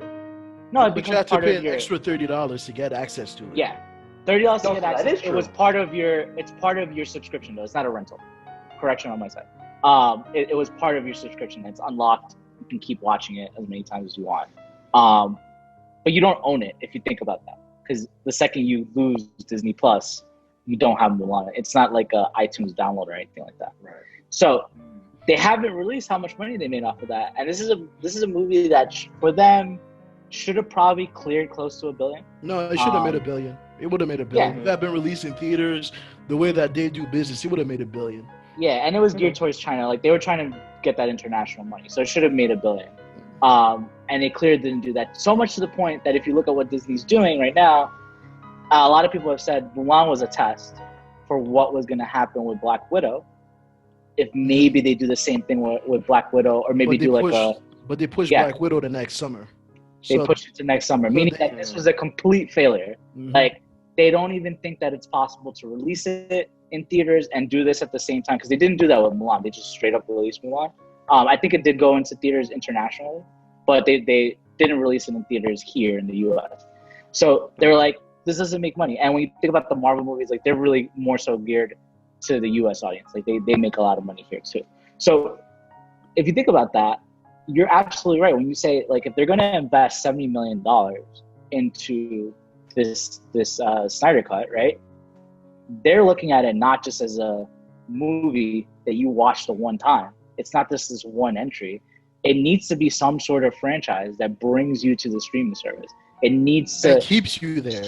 No, it became part of your. You had to pay an extra $30 to get access to it. Yeah, $30 to get access. It was part of your. It's part of your subscription though. It's not a rental. Correction on my side. It was part of your subscription. It's unlocked. You can keep watching it as many times as you want. But you don't own it if you think about that, because the second you lose Disney Plus, you don't have Mulan. It's not like a iTunes download or anything like that. Right. So they haven't released how much money they made off of that. And this is a movie that for them should have probably cleared close to $1 billion. No, it should have made $1 billion. It would have made $1 billion. Yeah. If it had been released in theaters, the way that they do business, it would have made $1 billion. Yeah, and it was geared towards China. Like they were trying to get that international money, so it should have made $1 billion. And they clearly didn't do that. So much to the point that if you look at what Disney's doing right now, a lot of people have said Mulan was a test for what was going to happen with Black Widow. If maybe they do the same thing with Black Widow, or maybe But they pushed Black Widow to next summer. They pushed it to next summer, meaning that this was a complete failure. Mm-hmm. Like they don't even think that it's possible to release it in theaters and do this at the same time, because they didn't do that with Mulan. They just straight up released Mulan. I think it did go into theaters internationally, but they didn't release it in theaters here in the U.S. So they were like, this doesn't make money. And when you think about the Marvel movies, like they're really more so geared to the U.S. audience. Like they make a lot of money here too. So if you think about that, you're absolutely right when you say like if they're going to invest $70 million into this Snyder Cut, right? They're looking at it not just as a movie that you watch the one time. It's not just this one entry. It needs to be some sort of franchise that brings you to the streaming service. It needs to that keeps you there.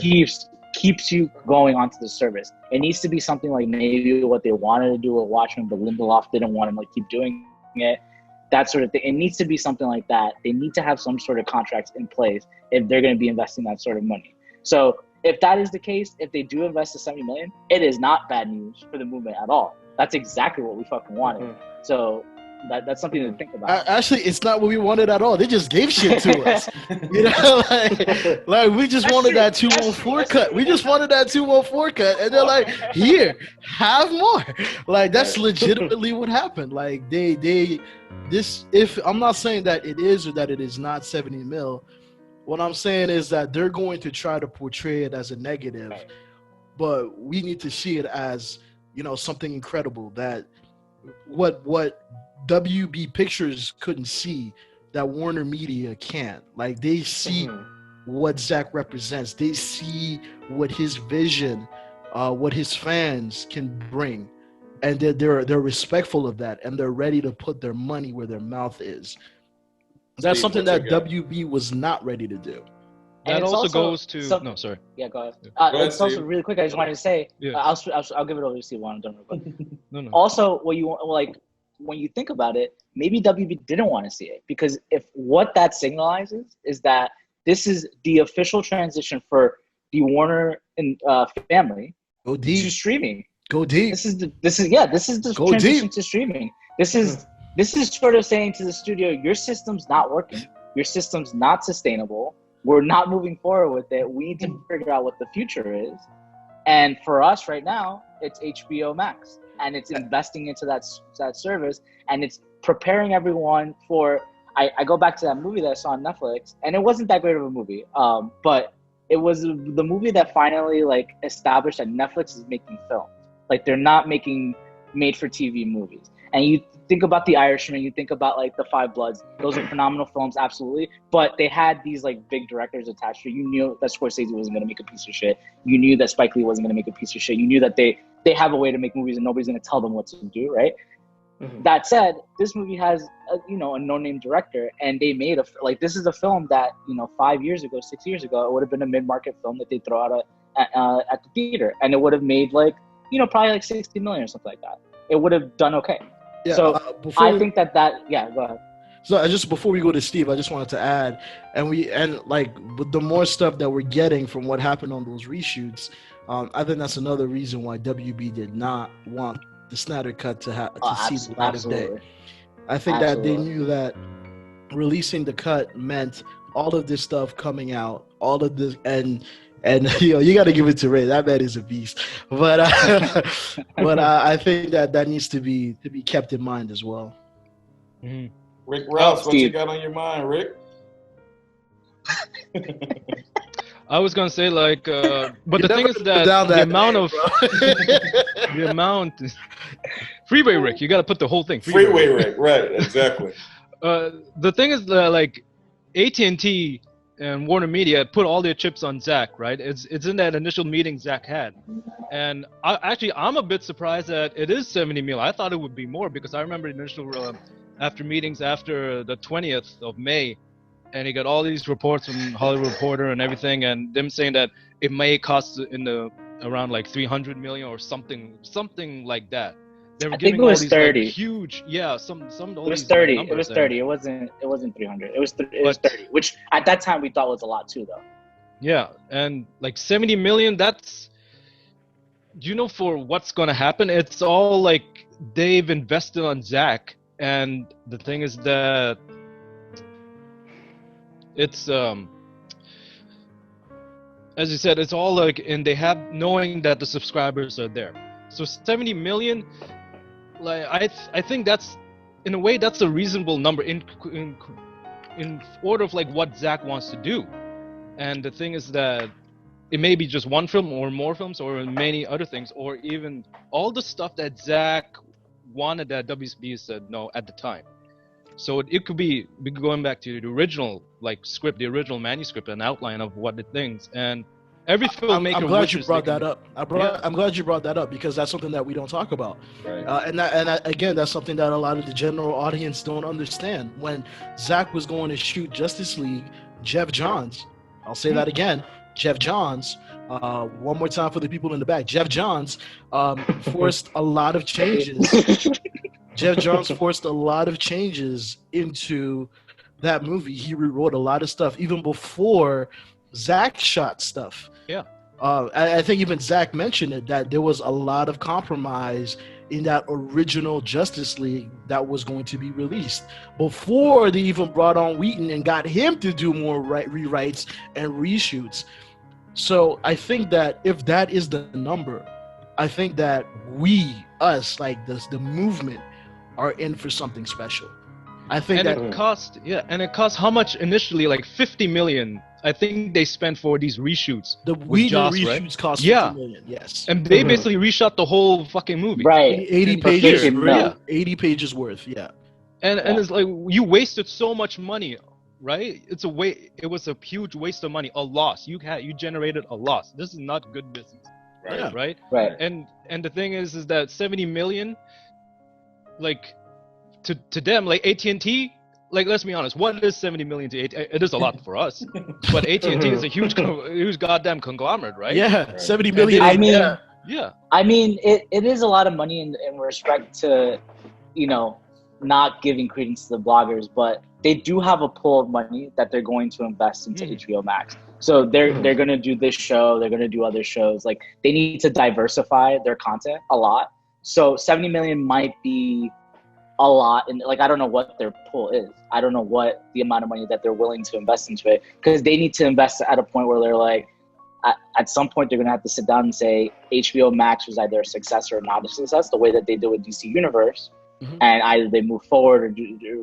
Keeps you going onto the service. It needs to be something like maybe what they wanted to do with Watchmen, but Lindelof didn't want to like keep doing it. That sort of thing. It needs to be something like that. They need to have some sort of contracts in place if they're going to be investing that sort of money. So if that is the case, if they do invest the $70 million, it is not bad news for the movement at all. That's exactly what we fucking wanted. Mm-hmm. So that's something to think about. Actually, it's not what we wanted at all. They just gave shit to us. You know, like we just wanted that 214 cut. We just wanted that 214 cut, and they're like, "Here, have more." Like that's legitimately what happened. Like this. If I'm not saying that it is or that it is not 70 mil, what I'm saying is that they're going to try to portray it as a negative, but we need to see it as, you know, something incredible. That what WB Pictures couldn't see, that Warner Media can't. Like they see what Zack represents. They see what his vision, what his fans can bring, and they're respectful of that, and they're ready to put their money where their mouth is. That's something that WB was not ready to do. That also goes to no, sorry. Yeah, go ahead. Go ahead, it's also really quick. I just wanted to say, I'll give it over to Steve when I'm done. No. Also, when you think about it, maybe WB didn't want to see it, because if what that signalizes is that this is the official transition for the Warner and family to streaming. Go deep. This is the transition to streaming. This is sort of saying to the studio, your system's not working. Your system's not sustainable. We're not moving forward with it. We need to figure out what the future is. And for us right now, it's HBO Max. And it's investing into that service, and it's preparing everyone for. I go back to that movie that I saw on Netflix, and it wasn't that great of a movie, but it was the movie that finally like established that Netflix is making films. Like they're not making made-for-TV movies. And you think about The Irishman, you think about like The Five Bloods. Those are phenomenal films, absolutely. But they had these like big directors attached to it. You knew that Scorsese wasn't going to make a piece of shit. You knew that Spike Lee wasn't going to make a piece of shit. You knew that they have a way to make movies and nobody's going to tell them what to do, right? Mm-hmm. That said, this movie has a no-name director, and they made this is a film that 5 years ago, 6 years ago, it would have been a mid-market film that they throw out at the theater, and it would have made probably like 60 million or something like that. It would have done okay. Yeah, so I think that yeah, go ahead. So just before we go to Steve, I just wanted to add, and like with the more stuff that we're getting from what happened on those reshoots, I think that's another reason why WB did not want the Snyder Cut to see the light of day. I think that they knew that releasing the cut meant all of this stuff coming out, all of this, and you got to give it to Ray. That man is a beast. But I think that needs to be kept in mind as well. Mm-hmm. Rick Rouse, what you got on your mind, Rick? I was gonna say but the thing is that the amount Freeway Rick, you got to put the whole thing. Freeway Rick, right? Exactly. The thing is that AT&T and Warner Media put all their chips on Zack, right? It's in that initial meeting Zack had, and I'm a bit surprised that it is 70 mil. I thought it would be more, because I remember the initial after meetings after the 20th of May, and he got all these reports from Hollywood Reporter and everything, and them saying that it may cost around like 300 million or something like that. They were giving all these 30. Huge, some. It was 30. It was 30. It wasn't 300. It was 30, which at that time we thought was a lot too, though. Yeah, and 70 million. That's, for what's gonna happen. It's all they've invested on Zack, and the thing is that it's as you said, it's all and they have knowing that the subscribers are there. So 70 million. I think that's, in a way, that's a reasonable number in order of what Zack wants to do. And the thing is that it may be just one film or more films or many other things, or even all the stuff that Zack wanted that WB said no at the time. So it could be going back to the original script, the original manuscript, an outline of what the things, and every filmmaker. I'm glad you wishes brought they that can- up. I'm glad you brought that up because that's something that we don't talk about. Right. Again, that's something that a lot of the general audience don't understand. When Zach was going to shoot Justice League, Jeff Johns, I'll say that again, Jeff Johns. One more time for the people in the back. Jeff Johns forced a lot of changes. Jeff Johns forced a lot of changes into that movie. He rewrote a lot of stuff even before Zach shot stuff. Yeah. I think even Zach mentioned it, that there was a lot of compromise in that original Justice League that was going to be released before they even brought on Wheaton and got him to do more rewrites and reshoots. So I think that if that is the number, I think that us, like the movement, are in for something special. I think and that it cost how much initially? Like 50 million. I think they spent for these reshoots. The with Whedon Joss, reshoots right? cost 50 million, yes. And they basically reshot the whole fucking movie. Right. 80 In pages years. worth. Yeah. 80 pages worth, yeah. And it's like you wasted so much money, right? It was a huge waste of money, a loss. You generated a loss. This is not good business. Right. Yeah. Right? Right. And the thing is that 70 million, like to them, like AT&T, like let's be honest, what is 70 million to AT&T? It is a lot for us, but AT&T is a huge goddamn conglomerate, right? Yeah, 70 million. I mean, Yeah. I mean, it is a lot of money in respect to, not giving credence to the bloggers, but they do have a pool of money that they're going to invest into HBO Max. So they're going to do this show, they're going to do other shows. Like they need to diversify their content a lot. So 70 million might be a lot, and like I don't know what their pool is. I don't know what the amount of money that they're willing to invest into it, because they need to invest at a point where they're like, at some point they're gonna have to sit down and say HBO Max was either a success or not a success, the way that they did with DC Universe, and either they move forward or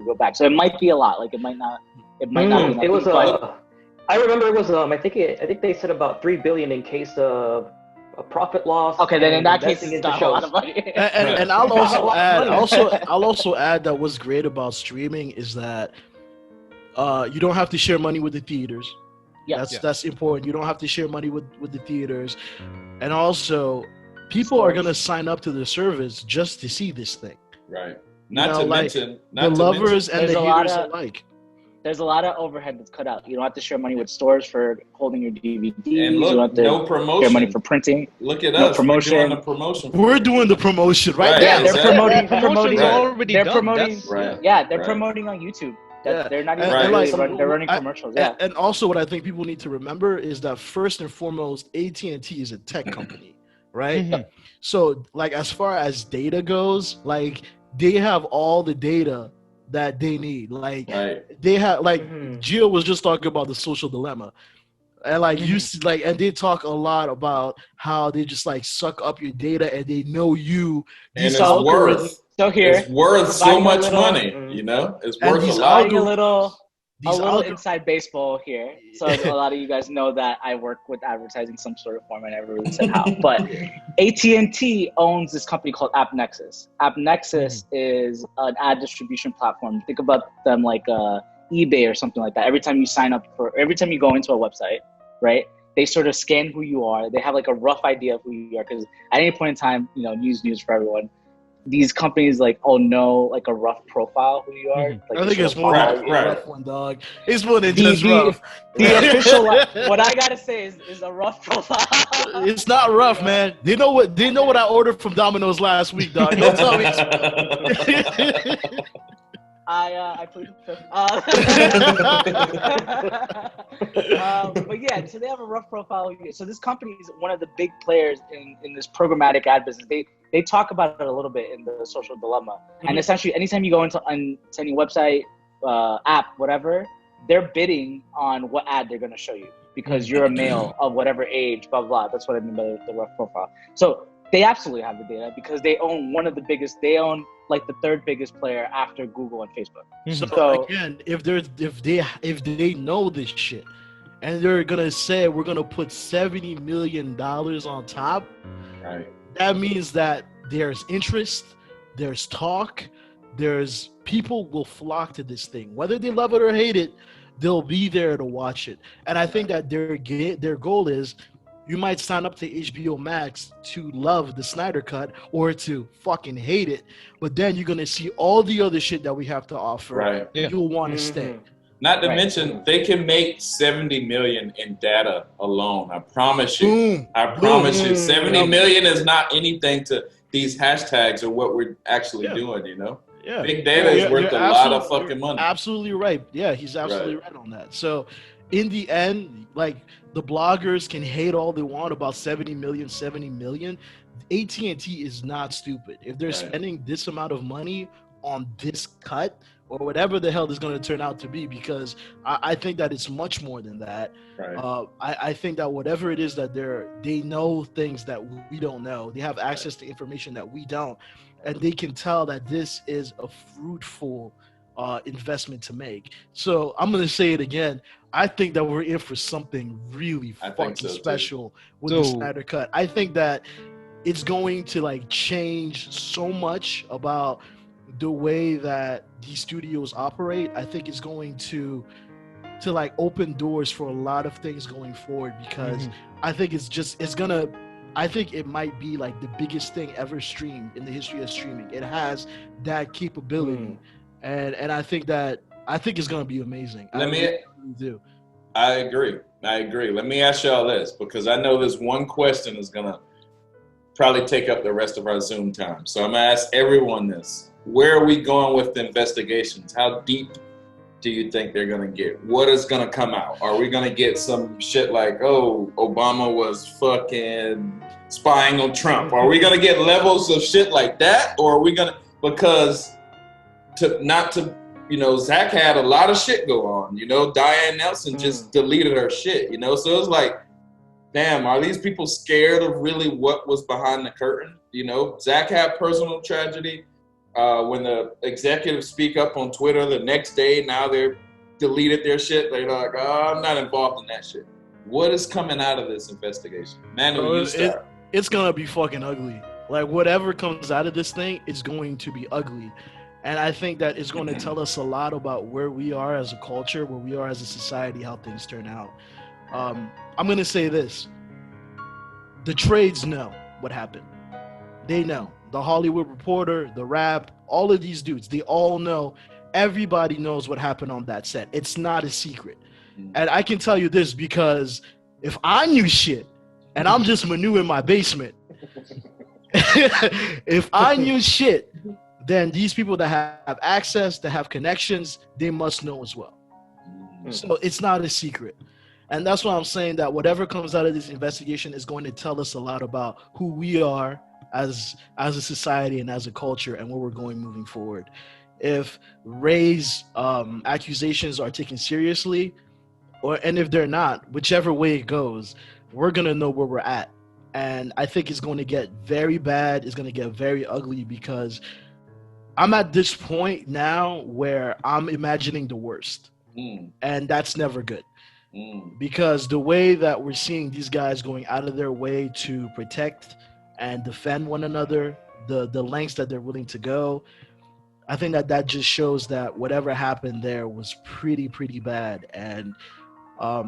go back. So it might be a lot. Like it might not. It might not. Be nothing, it was but, I remember it was I think they said about $3 billion in case of a profit loss. Okay, then in that case, investing it's into not a shows. lot of money. And I'll also add, I'll also add that what's great about streaming is that you don't have to share money with the theaters. That's important. You don't have to share money with the theaters, and also people are gonna sign up to the service just to see this thing. Right. Not to mention the lovers and the haters alike. There's a lot of overhead that's cut out. You don't have to share money with stores for holding your DVDs. And look, you don't have to no promotion. share money for printing. Look at no us. promotion. We're doing the promotion. We're doing the promotion, right? Yeah, they're exactly. promoting. Already They're done. promoting. That's, right. Yeah, they're Right. promoting on YouTube. Yeah. They're not even Right. really they're running commercials. Yeah. And also, what I think people need to remember is that first and foremost, AT&T is a tech company, right? So, like, as far as data goes, like, they have all the data that they need. Like, they have, like, Gio was just talking about the social dilemma. And like you see, like, and they talk a lot about how they just like suck up your data and they know you. And it's worth. So here, it's worth so much little, money. You know, it's and worth a these lot. a little algor- inside baseball here. So a lot of you guys know that I work with advertising some sort of form. I never really said how, but AT&T owns this company called AppNexus. AppNexus is an ad distribution platform. Think about them like eBay or something like that. Every time you go into a website, right? They sort of scan who you are. They have like a rough idea of who you are, because at any point in time, news for everyone. These companies know like a rough profile who you are. Like I think it's more than a rough one, dog. It's more than just rough. The official, what I gotta say is a rough profile. It's not rough, man. They know what I ordered from Domino's last week, dog. Don't tell me. I plead the fifth. But yeah, so they have a rough profile. So this company is one of the big players in this programmatic ad business. They talk about it a little bit in the social dilemma. And essentially, anytime you go into any website, app, whatever, they're bidding on what ad they're going to show you because you're a male of whatever age, blah, blah. That's what I mean by the rough profile. So they absolutely have the data because they own one of the biggest. They own like the third biggest player after Google and Facebook. So again, if they know this shit and they're gonna say we're gonna put $70 million on top, right? That means that there's interest, there's talk, there's people will flock to this thing, whether they love it or hate it. They'll be there to watch it, and I think that their goal is You might sign up to HBO Max to love the Snyder Cut or to fucking hate it, but then you're gonna see all the other shit that we have to offer. Right. Yeah. You'll want to stay. Not to Right. mention, they can make 70 million in data alone. I promise you. Boom. I promise you. Boom. 70 million is not anything to these hashtags or what we're actually doing, you know? Yeah. Big data is worth a lot of fucking money. Absolutely right. Yeah, he's absolutely right on that. So in the end, like, the bloggers can hate all they want about 70 million. AT&T is not stupid. If they're spending this amount of money on this cut or whatever the hell is going to turn out to be, because I think that it's much more than that. Right. I think that whatever it is that they know things that we don't know. They have access to information that we don't, and they can tell that this is a fruitful investment to make. So I'm going to say it again. I think that we're in for something really fucking special with the Snyder Cut. I think that it's going to like change so much about the way that these studios operate. I think it's going to like open doors for a lot of things going forward, because I think I think it might be like the biggest thing ever streamed in the history of streaming. It has that capability, and I think it's gonna be amazing. I agree. Let me ask y'all this, because I know this one question is gonna probably take up the rest of our Zoom time. So I'm gonna ask everyone this. Where are we going with the investigations? How deep do you think they're gonna get? What is gonna come out? Are we gonna get some shit like, oh, Obama was fucking spying on Trump? Are we gonna get levels of shit like that? Or are we gonna, because Zach had a lot of shit go on, Diane Nelson just deleted her shit, so it's like, damn, are these people scared of really what was behind the curtain? Zach had personal tragedy. When the executives speak up on Twitter the next day, now they're deleted their shit. They're like, oh, I'm not involved in that shit. What is coming out of this investigation? Manu, you start. It's going to be fucking ugly. Like, whatever comes out of this thing is going to be ugly. And I think that it's going to tell us a lot about where we are as a culture, where we are as a society, how things turn out. I'm going to say this. The trades know what happened. They know. The Hollywood Reporter, The Wrap, all of these dudes, they all know. Everybody knows what happened on that set. It's not a secret. And I can tell you this, because if I knew shit, and I'm just Manu in my basement, if I knew shit, then these people that have access, that have connections, they must know as well. So it's not a secret. And that's why I'm saying that whatever comes out of this investigation is going to tell us a lot about who we are as a society and as a culture, and where we're going moving forward. If Ray's accusations are taken seriously, and if they're not, whichever way it goes, we're going to know where we're at. And I think it's going to get very bad. It's going to get very ugly, because I'm at this point now where I'm imagining the worst. And that's never good. Because the way that we're seeing these guys going out of their way to protect and defend one another, the lengths that they're willing to go, I think that just shows that whatever happened there was pretty bad. And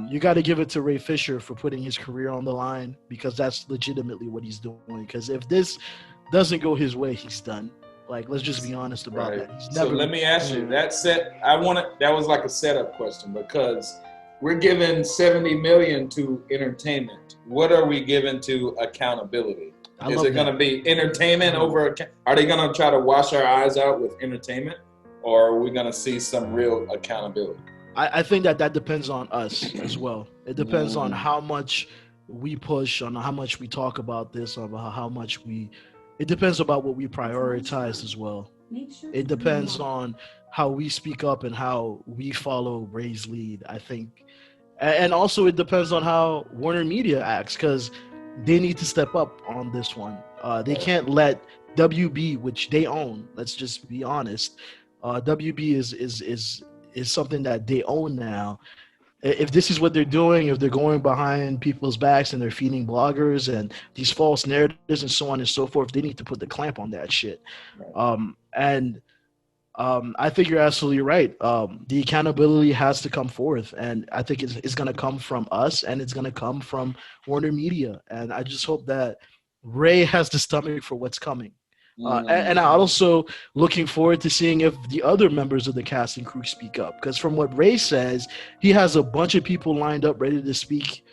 you got to give it to Ray Fisher for putting his career on the line, because that's legitimately what he's doing. Because if this doesn't go his way, he's done. Like, let's just be honest about that. He's never. So let me ask you, that was like a setup question, because we're giving 70 million to entertainment. What are we giving to accountability? Is it going to be entertainment over? Are they going to try to wash our eyes out with entertainment, or are we going to see some real accountability? I think that depends on us as well. It depends on how much we push, on how much we talk about this, on how much it depends about what we prioritize as well. It depends on how we speak up and how we follow Ray's lead, I think. And also it depends on how Warner Media acts, because they need to step up on this one. They can't let WB, which they own, let's just be honest, WB is something that they own now. If this is what they're doing, if they're going behind people's backs and they're feeding bloggers and these false narratives and so on and so forth, they need to put the clamp on that shit. And I think you're absolutely right. The accountability has to come forth, and I think it's going to come from us, and it's going to come from Warner Media. And I just hope that Ray has the stomach for what's coming. And I'm also looking forward to seeing if the other members of the cast and crew speak up. Because from what Ray says, he has a bunch of people lined up ready to speak.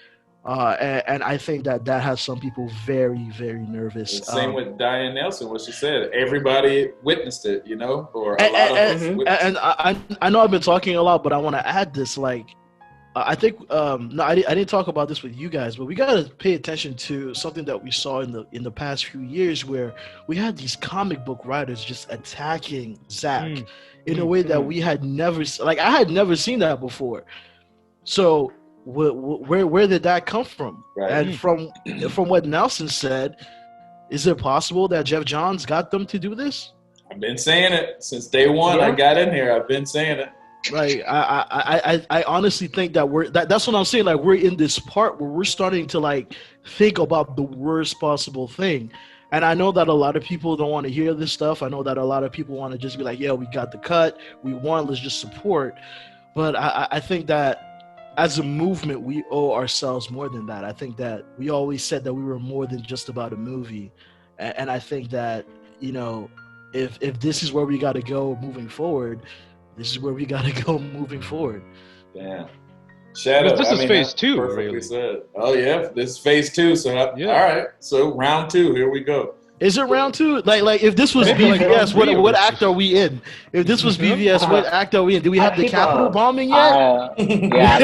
And I think that has some people very, very nervous. Same with Diane Nelson, what she said. Everybody witnessed it, you know, or a lot of us witnessed it. And I know I've been talking a lot, but I want to add this. Like, I think I didn't talk about this with you guys, but we got to pay attention to something that we saw in the past few years, where we had these comic book writers just attacking Zach in a way that we had never, like, I had never seen that before. So where did that come from? Right. And from what Nelson said, is it possible that Jeff Johns got them to do this? I've been saying it since day one. I got in here. I've been saying it. Right. I honestly think that that's what I'm saying. Like, we're in this part where we're starting to like think about the worst possible thing. And I know that a lot of people don't want to hear this stuff. I know that a lot of people want to just be like, yeah, we got the cut. We won. Let's just support. But I think that as a movement, we owe ourselves more than that. I think that we always said that we were more than just about a movie. And I think that, you know, if this is where we got to go moving forward, this is where we got to go moving forward. Damn. Shadow. This is phase 2, perfectly really. said. Oh, yeah. This is phase 2. So, all right. So, round 2. Here we go. Is it round 2? Like if this was BVS, what act are we in? If this was BVS, what act are we in? Do we have the Capitol bombing yet? I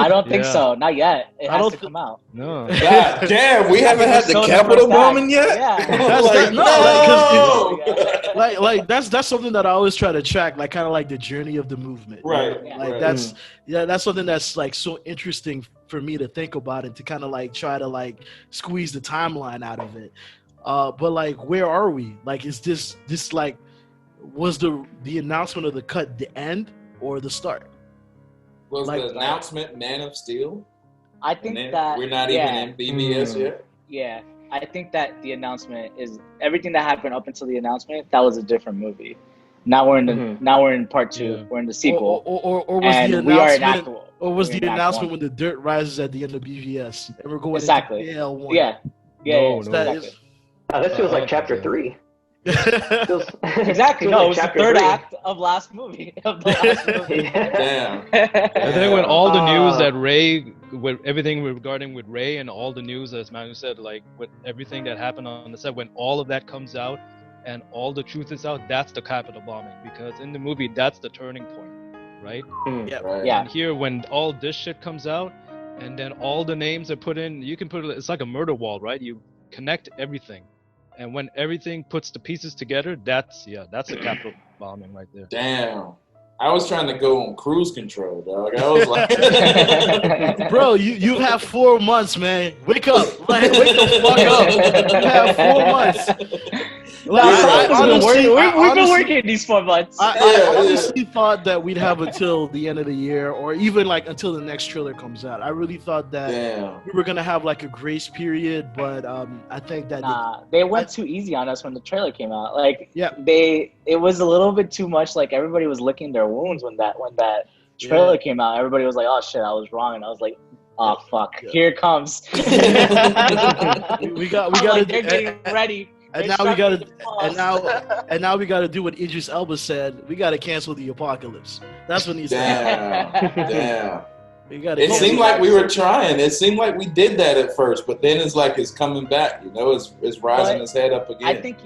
don't think so. Not yet. It has to come out. No. God damn, we haven't had the Capitol bombing yet? Yeah. That's something that I always try to track, like kind of like the journey of the movement. Right. Like that's something that's like so interesting for me to think about and to kind of like try to like squeeze the timeline out of it. But like, where are we? Like, is this like, was the announcement of the cut the end or the start? Was like, the announcement Man of Steel? I think that we're not even in BBS yet. Yeah, I think that the announcement is everything that happened up until the announcement. That was a different movie. Now we're in the now we're in part 2. Yeah. We're in the sequel. Or was and the announcement? We are in act, or was the announcement when the dirt rises at the end of BVS and we're going exactly. into AL1? Yeah. This feels like chapter 3. Exactly. No, it was the third act of last movie. Damn. And then when all the news that Ray, with everything regarding with Ray and all the news, as Manu said, like with everything that happened on the set, when all of that comes out and all the truth is out, that's the Capitol bombing. Because in the movie, that's the turning point, right? Yeah. And here, when all this shit comes out, and then all the names are put in, you can put it. It's like a murder wall, right? You connect everything. And when everything puts the pieces together, that's a Capitol bombing right there. Damn. I was trying to go on cruise control, dog. I was like, bro, you have 4 months, man. Wake up. Like, wake the fuck up. You have 4 months. We've been working these 4 months. I honestly thought that we'd have until the end of the year, or even like until the next trailer comes out. I really thought that we were gonna have like a grace period, but I think that they went too easy on us when the trailer came out. Like, it was a little bit too much. Like, everybody was licking their wounds when that trailer came out. Everybody was like, "Oh shit, I was wrong," and I was like, "Oh fuck, here it comes." we got to getting ready. And now we gotta do what Idris Elba said. We gotta cancel the apocalypse. That's what needs to happen. Damn. It seemed like we were trying. It seemed like we did that at first, but then it's like it's coming back. You know, it's rising its head up again. I think,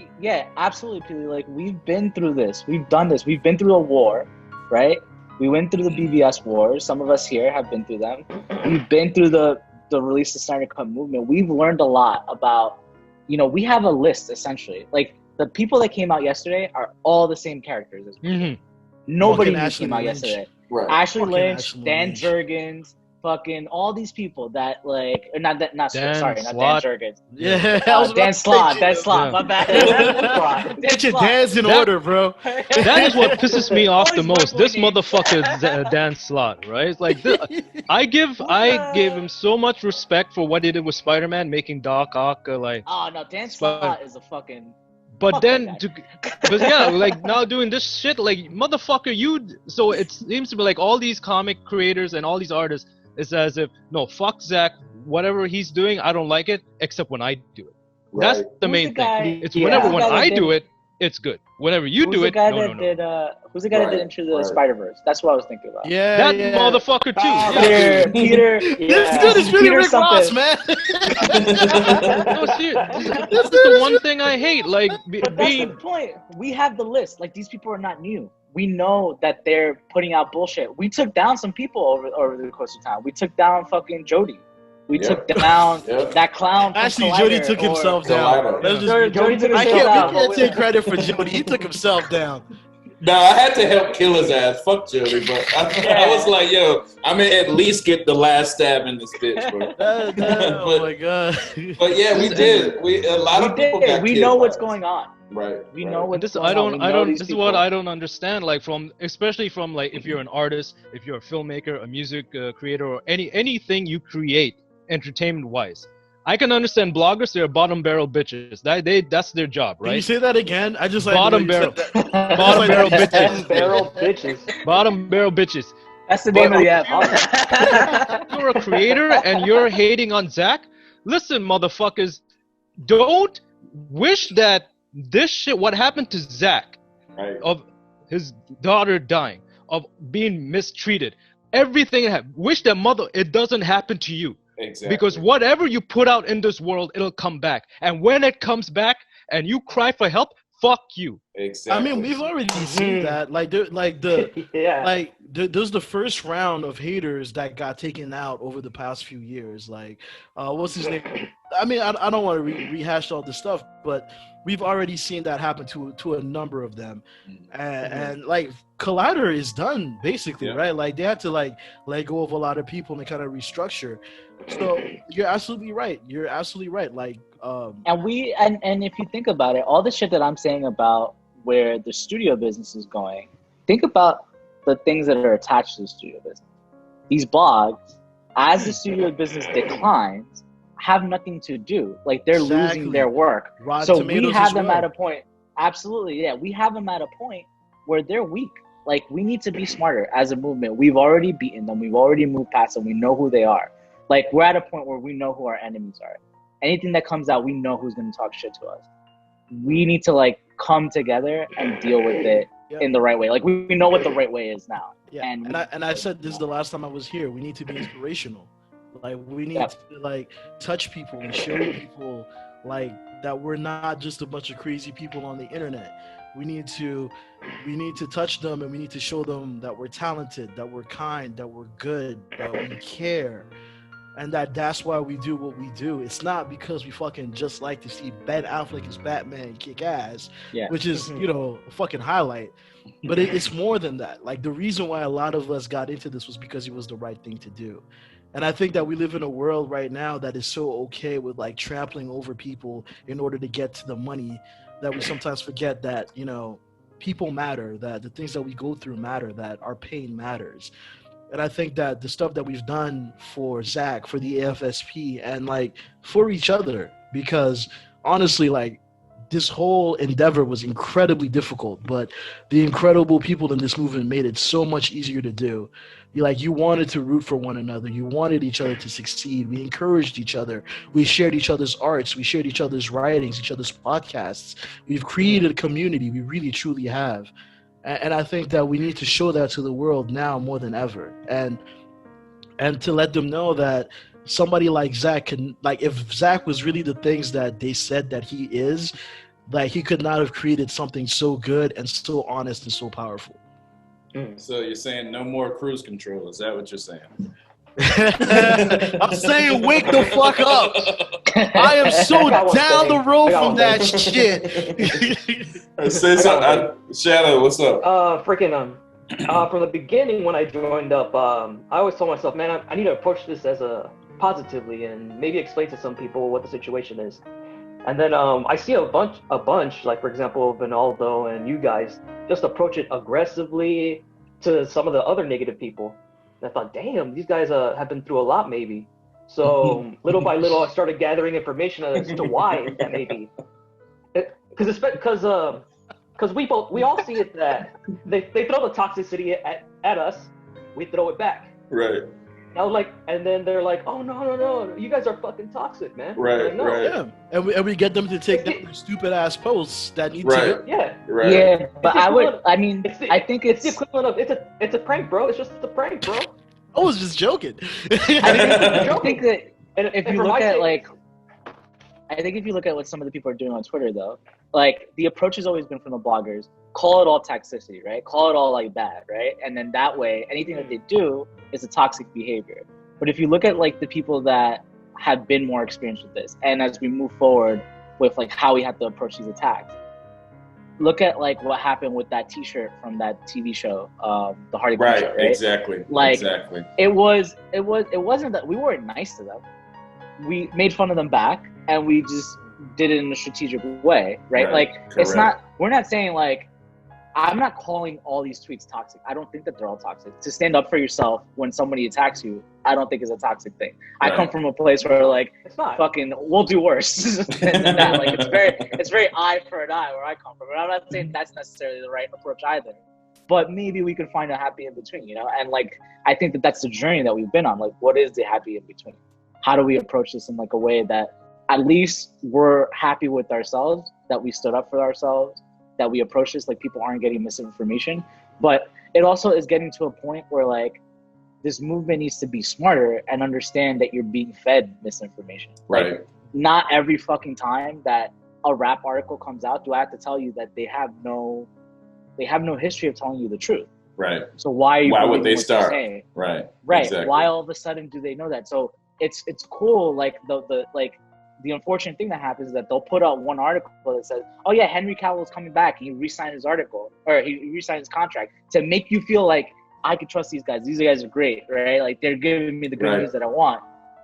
absolutely, Peely. Like, we've been through this. We've done this. We've been through a war, right? We went through the BVS wars. Some of us here have been through them. We've been through the release of Snyder Cut movement. We've learned a lot about. You know, we have a list, essentially. Like, the people that came out yesterday are all the same characters as me. Nobody new came out yesterday. Right. Ashley Lynch, Dan Jurgens, fucking all these people that, like, not Dan Jurgens. Yeah, Dan Slott, my bad. Get your Dan's in order, bro. That is what pisses me off the most. This motherfucker, Dan Slott, right? It's like, I gave him so much respect for what he did with Spider-Man, making Doc Ock, like... Oh, no, Dan Slott is a fucking... But Fuck then, that but yeah, like now doing this shit, like motherfucker, so it seems to be like all these comic creators and all these artists, it's as if, no, fuck Zach, whatever he's doing, I don't like it, except when I do it. That's the Who's main the guy- thing. It's Yeah. whenever Who's when the guy that I do did- it, it's good. Whenever you Who's do the it, guy no, that no, no. did? Who's the guy that did Into the Spider-Verse? That's what I was thinking about. Yeah, That yeah. motherfucker too. Yeah. Peter. This Yeah. dude is really Peter Rick Ross, something. man. No, seriously, this is the one thing I hate. Like But that's the point. We have the list. Like, these people are not new. We know that they're putting out bullshit. We took down some people over the course of time. We took down fucking Jody. We took down that clown. From Actually, Collider, Jody took himself down. Let's just- Jody took I himself down. can't take credit for Jody. He took himself down. No, I had to help kill his ass. Fuck Jody, but I was like, yo, I'm gonna at least get the last stab in this bitch, bro. Oh my god. But yeah, we did. A lot of people got We killed know by what's it. going on. Right. We know what's This going I on. don't We I know don't these this people. is what I don't understand, like especially from like if you're an artist, if you're a filmmaker, a music creator, or anything you create entertainment wise. I can understand bloggers, they're bottom barrel bitches. That's their job, Can you right? say that again? I just like Bottom the way you barrel. said that. Bottom barrel bitches. Barrel bitches. Bottom barrel bitches. That's the name of the app. If you're a creator and you're hating on Zach, listen, motherfuckers, don't wish that this shit, what happened to Zach, of his daughter dying, of being mistreated, everything, wish that it doesn't happen to you. Exactly. Because whatever you put out in this world, it'll come back. And when it comes back and you cry for help, fuck you. Exactly. I mean, we've already seen that. There's the first round of haters that got taken out over the past few years. Like, what's his name? I mean, I don't want to rehash all this stuff, but we've already seen that happen to a number of them, and like Collider is done basically, right? Like they had to like let go of a lot of people and kind of restructure. So you're absolutely right. You're absolutely right. Like, And if you think about it, all the shit that I'm saying about where the studio business is going, think about the things that are attached to the studio business. These blogs, as the studio business declines, have nothing to do. Like they're losing their work. So we have them at a point. Absolutely, yeah. We have them at a point where they're weak. Like we need to be smarter as a movement. We've already beaten them. We've already moved past them. We know who they are. Like we're at a point where we know who our enemies are. Anything that comes out, we know who's going to talk shit to us. We need to like come together and deal with it in the right way. Like we know what the right way is now. Yeah, and I said this the last time I was here. We need to be inspirational. Like we need to like touch people and show people like that we're not just a bunch of crazy people on the internet. We need to touch them and we need to show them that we're talented, that we're kind, that we're good, that we care. And that's why we do what we do. It's not because we fucking just like to see Ben Affleck as Batman kick ass, which is, a fucking highlight. But it's more than that. Like the reason why a lot of us got into this was because it was the right thing to do. And I think that we live in a world right now that is so okay with like trampling over people in order to get to the money that we sometimes forget that, people matter, that the things that we go through matter, that our pain matters. And I think that the stuff that we've done for Zach, for the AFSP, and like for each other, because honestly, like this whole endeavor was incredibly difficult, but the incredible people in this movement made it so much easier to do. You wanted to root for one another. You wanted each other to succeed. We encouraged each other. We shared each other's arts. We shared each other's writings, each other's podcasts. We've created a community. We really, truly have. And I think that we need to show that to the world now more than ever. And to let them know that somebody like Zach can, like, if Zach was really the things that they said that he is, like, he could not have created something so good and so honest and so powerful. So you're saying no more cruise control? Is that what you're saying? I'm saying wake the fuck up. I am so down the road from that shit. Say something. Shadow, what's up? From the beginning when I joined up, I always told myself, man, I need to approach this as positively and maybe explain to some people what the situation is. And then I see a bunch, like for example, Vinaldo and you guys, just approach it aggressively to some of the other negative people. And I thought, damn, these guys have been through a lot, maybe. So little by little, I started gathering information as to why that may be. because we all see it that they throw the toxicity at us, we throw it back. Right. And then they're like, oh no, you guys are fucking toxic, man. Right, like, no. right. Yeah, and we get them to take down their stupid ass posts that need Right. to. Yeah. Right. Yeah, but It's the I mean, I think it's the equivalent of it's a prank, bro. It's just a prank, bro. I was just joking. I think that And if and you for look my at sake- like, I think if you look at what some of the people are doing on Twitter, though, like the approach has always been from the bloggers: call it all toxicity, right? Call it all like bad, right? And then that way, anything that they do is a toxic behavior. But if you look at like the people that have been more experienced with this, and as we move forward with like how we have to approach these attacks, look at like what happened with that T-shirt from that TV show, the Hardy Quinn show, right? Exactly. Like, exactly. It wasn't that we weren't nice to them. We made fun of them back, and we just did it in a strategic way, right? Like, it's not. We're not saying like, I'm not calling all these tweets toxic. I don't think that they're all toxic. To stand up for yourself when somebody attacks you, I don't think is a toxic thing. I come from a place where like, fucking, we'll do worse than that. Like, it's very eye for an eye where I come from. And I'm not saying that's necessarily the right approach either. But maybe we could find a happy in between, you know? And like, I think that that's the journey that we've been on. Like, what is the happy in between? How do we approach this in like a way that at least we're happy with ourselves, that we stood up for ourselves, that we approach this like people aren't getting misinformation. But it also is getting to a point where like this movement needs to be smarter and understand that you're being fed misinformation. Right. Like, not every fucking time that a rap article comes out do I have to tell you that they have no history of telling you the truth. Right. So why would they what they're start? saying? Right. Right. Exactly. Why all of a sudden do they know that? So it's cool. Like the unfortunate thing that happens is that they'll put out one article that says, "Oh yeah, Henry Cavill is coming back. He re-signed his article, or he re-signed his contract," to make you feel like I can trust these guys. These guys are great, right? Like they're giving me the good news that I want.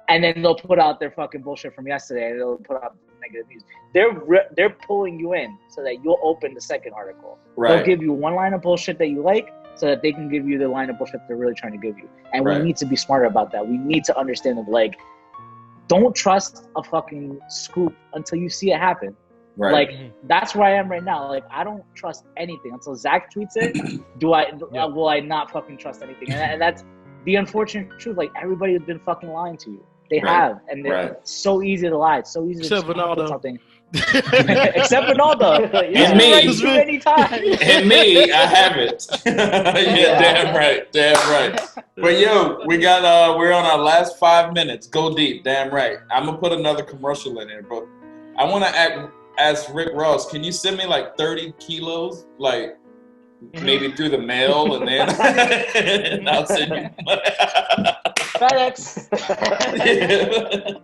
And then they'll put out their fucking bullshit from yesterday, and they'll put out negative news. They're pulling you in so that you'll open the second article. Right. They'll give you one line of bullshit that you like, so that they can give you the line of bullshit they're really trying to give you. And we need to be smarter about that. We need to understand that, like, don't trust a fucking scoop until you see it happen. Right. Like, that's where I am right now. Like, I don't trust anything until Zach tweets it. Will I not fucking trust anything? And that's the unfortunate truth. Like, everybody has been fucking lying to you. They have, and it's so easy to lie. It's so easy Except to Ronaldo. something. Except Ronaldo. And me. Too many times. And me, I haven't. Yeah, damn right. But yo, we're on our last 5 minutes. Go deep, damn right. I'm gonna put another commercial in there, but I want to ask Rick Ross, can you send me like 30 kilos, like maybe through the mail, and then and I'll send you. FedEx.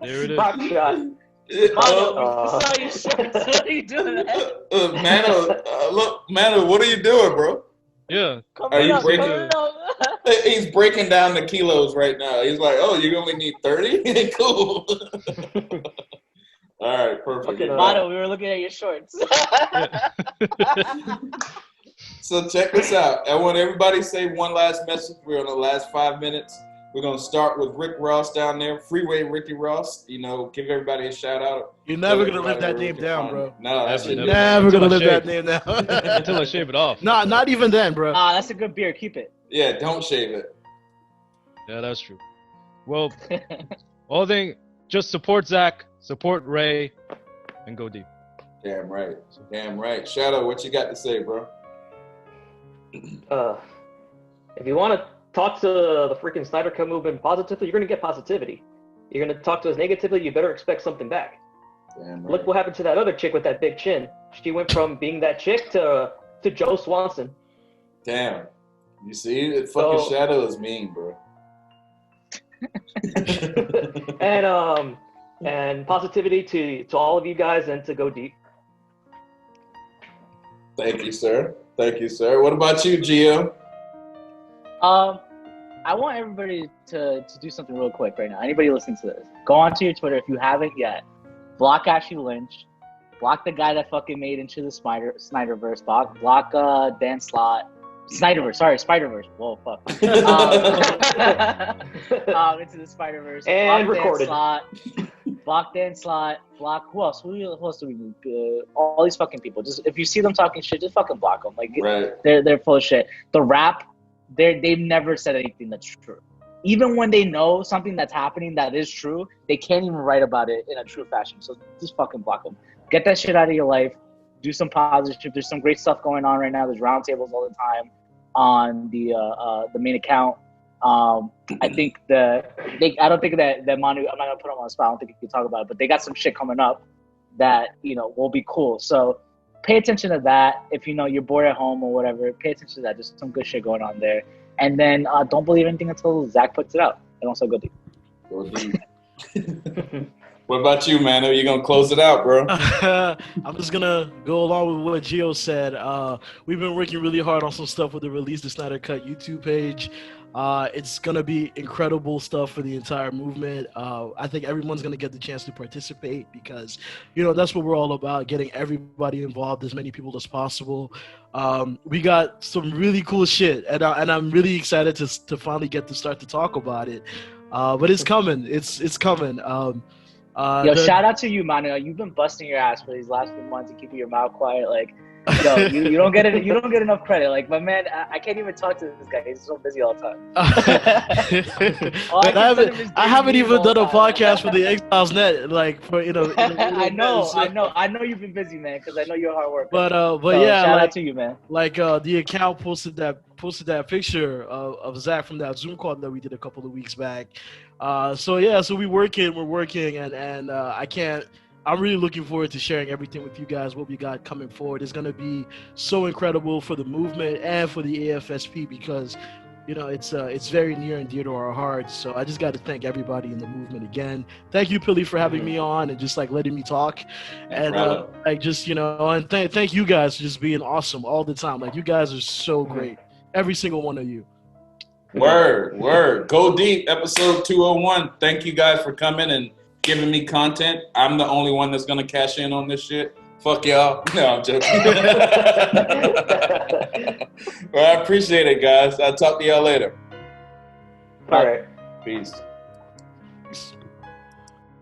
There it is. Pop shot. Manu, we saw your shirts. What are you doing? Manu, what are you doing, bro? Yeah. Are you breaking? He's breaking down the kilos right now. He's like, "Oh, you only need 30? Cool." All right, perfect. Manu, we were looking at your shorts. So check this out. I want everybody to say one last message. We're on the last 5 minutes. We're going to start with Rick Ross down there. Freeway Ricky Ross. You know, give everybody a shout out. You're never going to live that name down, bro. No, that's You're never going to live that name down. Until I shave it off. No, not even then, bro. That's a good beer. Keep it. Yeah, don't shave it. Yeah, that's true. Well, all thing, just support Zach, support Ray, and go deep. Damn right. Damn right. Shadow, what you got to say, bro? If you want to talk to the freaking Snyder Cut movement positively, you're going to get positivity. You're going to talk to us negatively, you better expect something back. Damn right. Look what happened to that other chick with that big chin. She went from being that chick to Joe Swanson. Damn. You see, fucking Shadow is mean, bro. And positivity to all of you guys, and to go deep. Thank you, sir. Thank you, sir. What about you, Gio? I want everybody to do something real quick right now. Anybody listening to this, go onto your Twitter if you haven't yet. Block Ashley Lynch. Block the guy that fucking made Into the Snyderverse. Block Dan Slott. Spider-Verse. Whoa, fuck. Into the Spider-Verse. And block recorded. Dan Slott. block Dan Slot, block who else? Who else do we need? All these fucking people. Just if you see them talking shit, just fucking block them. Like they're full of shit. The rap, they've never said anything that's true. Even when they know something that's happening that is true, they can't even write about it in a true fashion. So just fucking block them. Get that shit out of your life. Do some positive shit. There's some great stuff going on right now. There's roundtables all the time on the main account. I think I don't think that Manu, I'm not gonna put him on the spot. I don't think he can talk about it, but they got some shit coming up that will be cool. So pay attention to that. If you're bored at home or whatever, pay attention to that. There's some good shit going on there. And then don't believe anything until Zach puts it out. And also go deep. What about you, Manu? You gonna close it out, bro? I'm just gonna go along with what Gio said. We've been working really hard on some stuff with the Release the Snyder Cut YouTube page. It's gonna be incredible stuff for the entire movement. I think everyone's gonna get the chance to participate because that's what we're all about, getting everybody involved, as many people as possible. We got some really cool shit, and I'm really excited to finally get to start to talk about it. But it's coming. It's coming. Shout out to you, Manu. You've been busting your ass for these last few months and keeping your mouth quiet. Like, you don't get it. You don't get enough credit. Like, my man, I can't even talk to this guy. He's so busy all the time. I haven't even done a podcast for the Exiles Net. Like, for I know you've been busy, man, because I know you're a hard worker. But so, yeah, shout out to you, man. Like the account posted that picture of Zach from that Zoom call that we did a couple of weeks back. So we're working, and I'm really looking forward to sharing everything with you guys, what we got coming forward. It's going to be so incredible for the movement and for the AFSP because, it's very near and dear to our hearts. So I just got to thank everybody in the movement again. Thank you, Pilly, for having me on and just letting me talk. And and thank you guys for just being awesome all the time. Like, you guys are so great. Every single one of you. Word. Go Deep, episode 201. Thank you guys for coming and giving me content. I'm the only one that's gonna cash in on this shit. Fuck y'all. No, I'm joking. Well, I appreciate it, guys. I'll talk to y'all later. All right. Peace.